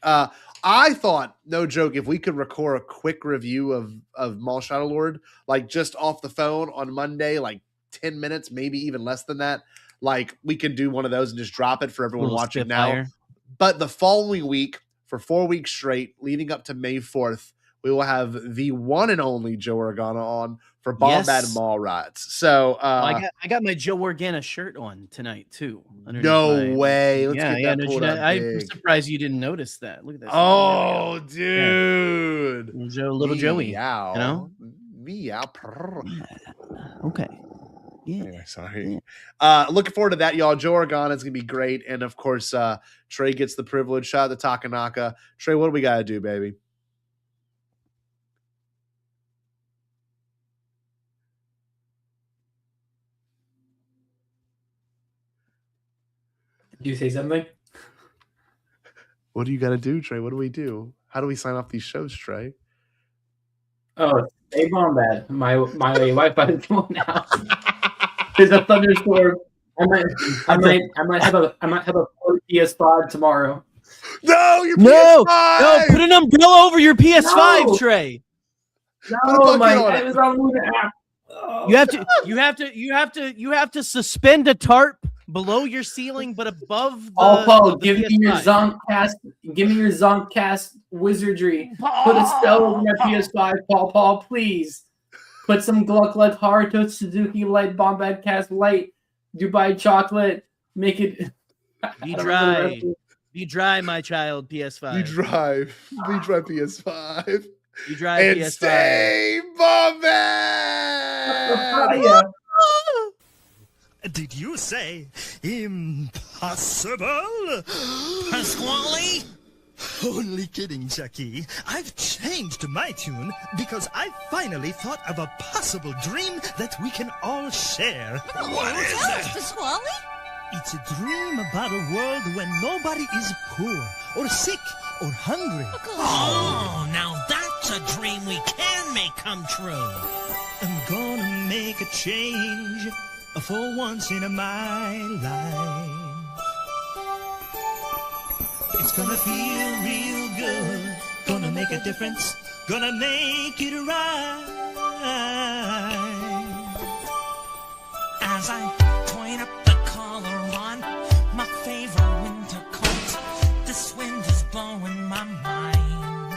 I thought, no joke, if we could record a quick review of Maul Shadow Lord, like just off the phone on Monday, like 10 minutes, maybe even less than that, like we could do one of those and just drop it for everyone watching now. But the following week, for 4 weeks straight, leading up to May 4th, we will have the one and only Joe Organa on for Bombad Mall Rides. So I got my Joe Organa shirt on tonight too. No way. Let's get that pulled up. I'm surprised you didn't notice that. Look at that. Oh, dude. Yeah. Little Joey. Meow. You know? Meow. Okay. Yeah. Anyway, sorry. Yeah. Looking forward to that, y'all. Joe Organa is going to be great. And of course, Trey gets the privilege. Shout out to Takanaka. Trey, what do we got to do, baby? Did you say something? What do you got to do, Trey? What do we do? How do we sign off these shows, Trey? Oh, stay Bombad. My Wi-Fi is going out. There's a thunderstorm. I might have a PS5 tomorrow. No, your PS5! No, put an umbrella over your PS5, Trey. No, I was on the app. Oh. You have to suspend a tarp below your ceiling, but above the. Paul, the give PS5. me your Zonkcast. Give me your Zonkcast wizardry. Put a spell over my PS5, Paul. Please. Put some Gluck Like Haruto Suzuki Light Bombadcast Light Dubai chocolate. Make it. Be dry. Be dry, my child. PS5. Be dry PS5. You drive and PS5. Stay Bombad! Did you say impossible? Pasquale? Only kidding, Chucky. I've changed my tune because I finally thought of a possible dream that we can all share. What is it? Pasquale? It's a dream about a world when nobody is poor or sick or hungry. Oh, now that's a dream we can make come true. I'm gonna make a change for once in my life. It's gonna feel real good, gonna make a difference, gonna make it right. As I point up the collar on my favorite winter coat, this wind is blowing my mind.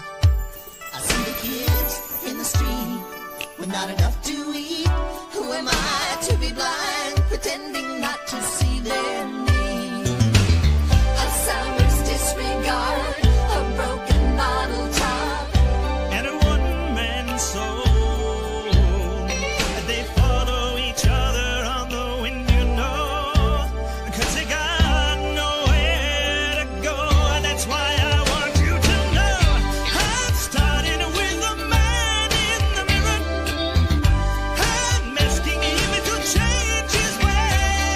I see the kids in the street with not enough to eat. Who am I to be blind, pretending not to see their need? A summer's disregard, a broken bottle top, and a one-man soul. They follow each other on the wind, you know, 'cause they got nowhere to go. That's why I want you to know I'm starting with the man in the mirror. I'm asking him to change his ways.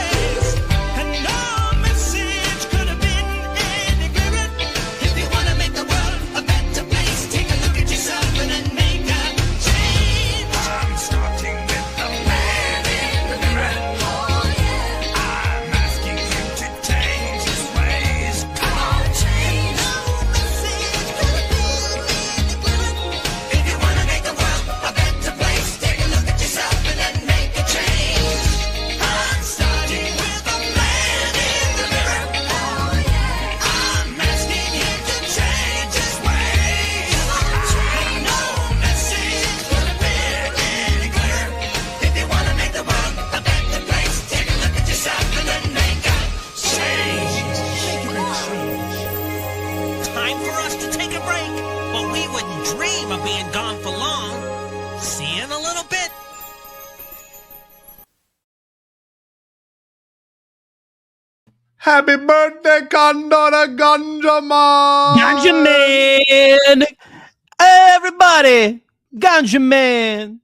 time for us to take a break. But we wouldn't dream of being gone for long. See you in a little bit. Happy birthday, Condora Ganja Man! Ganja Man! Everybody! Ganja Man!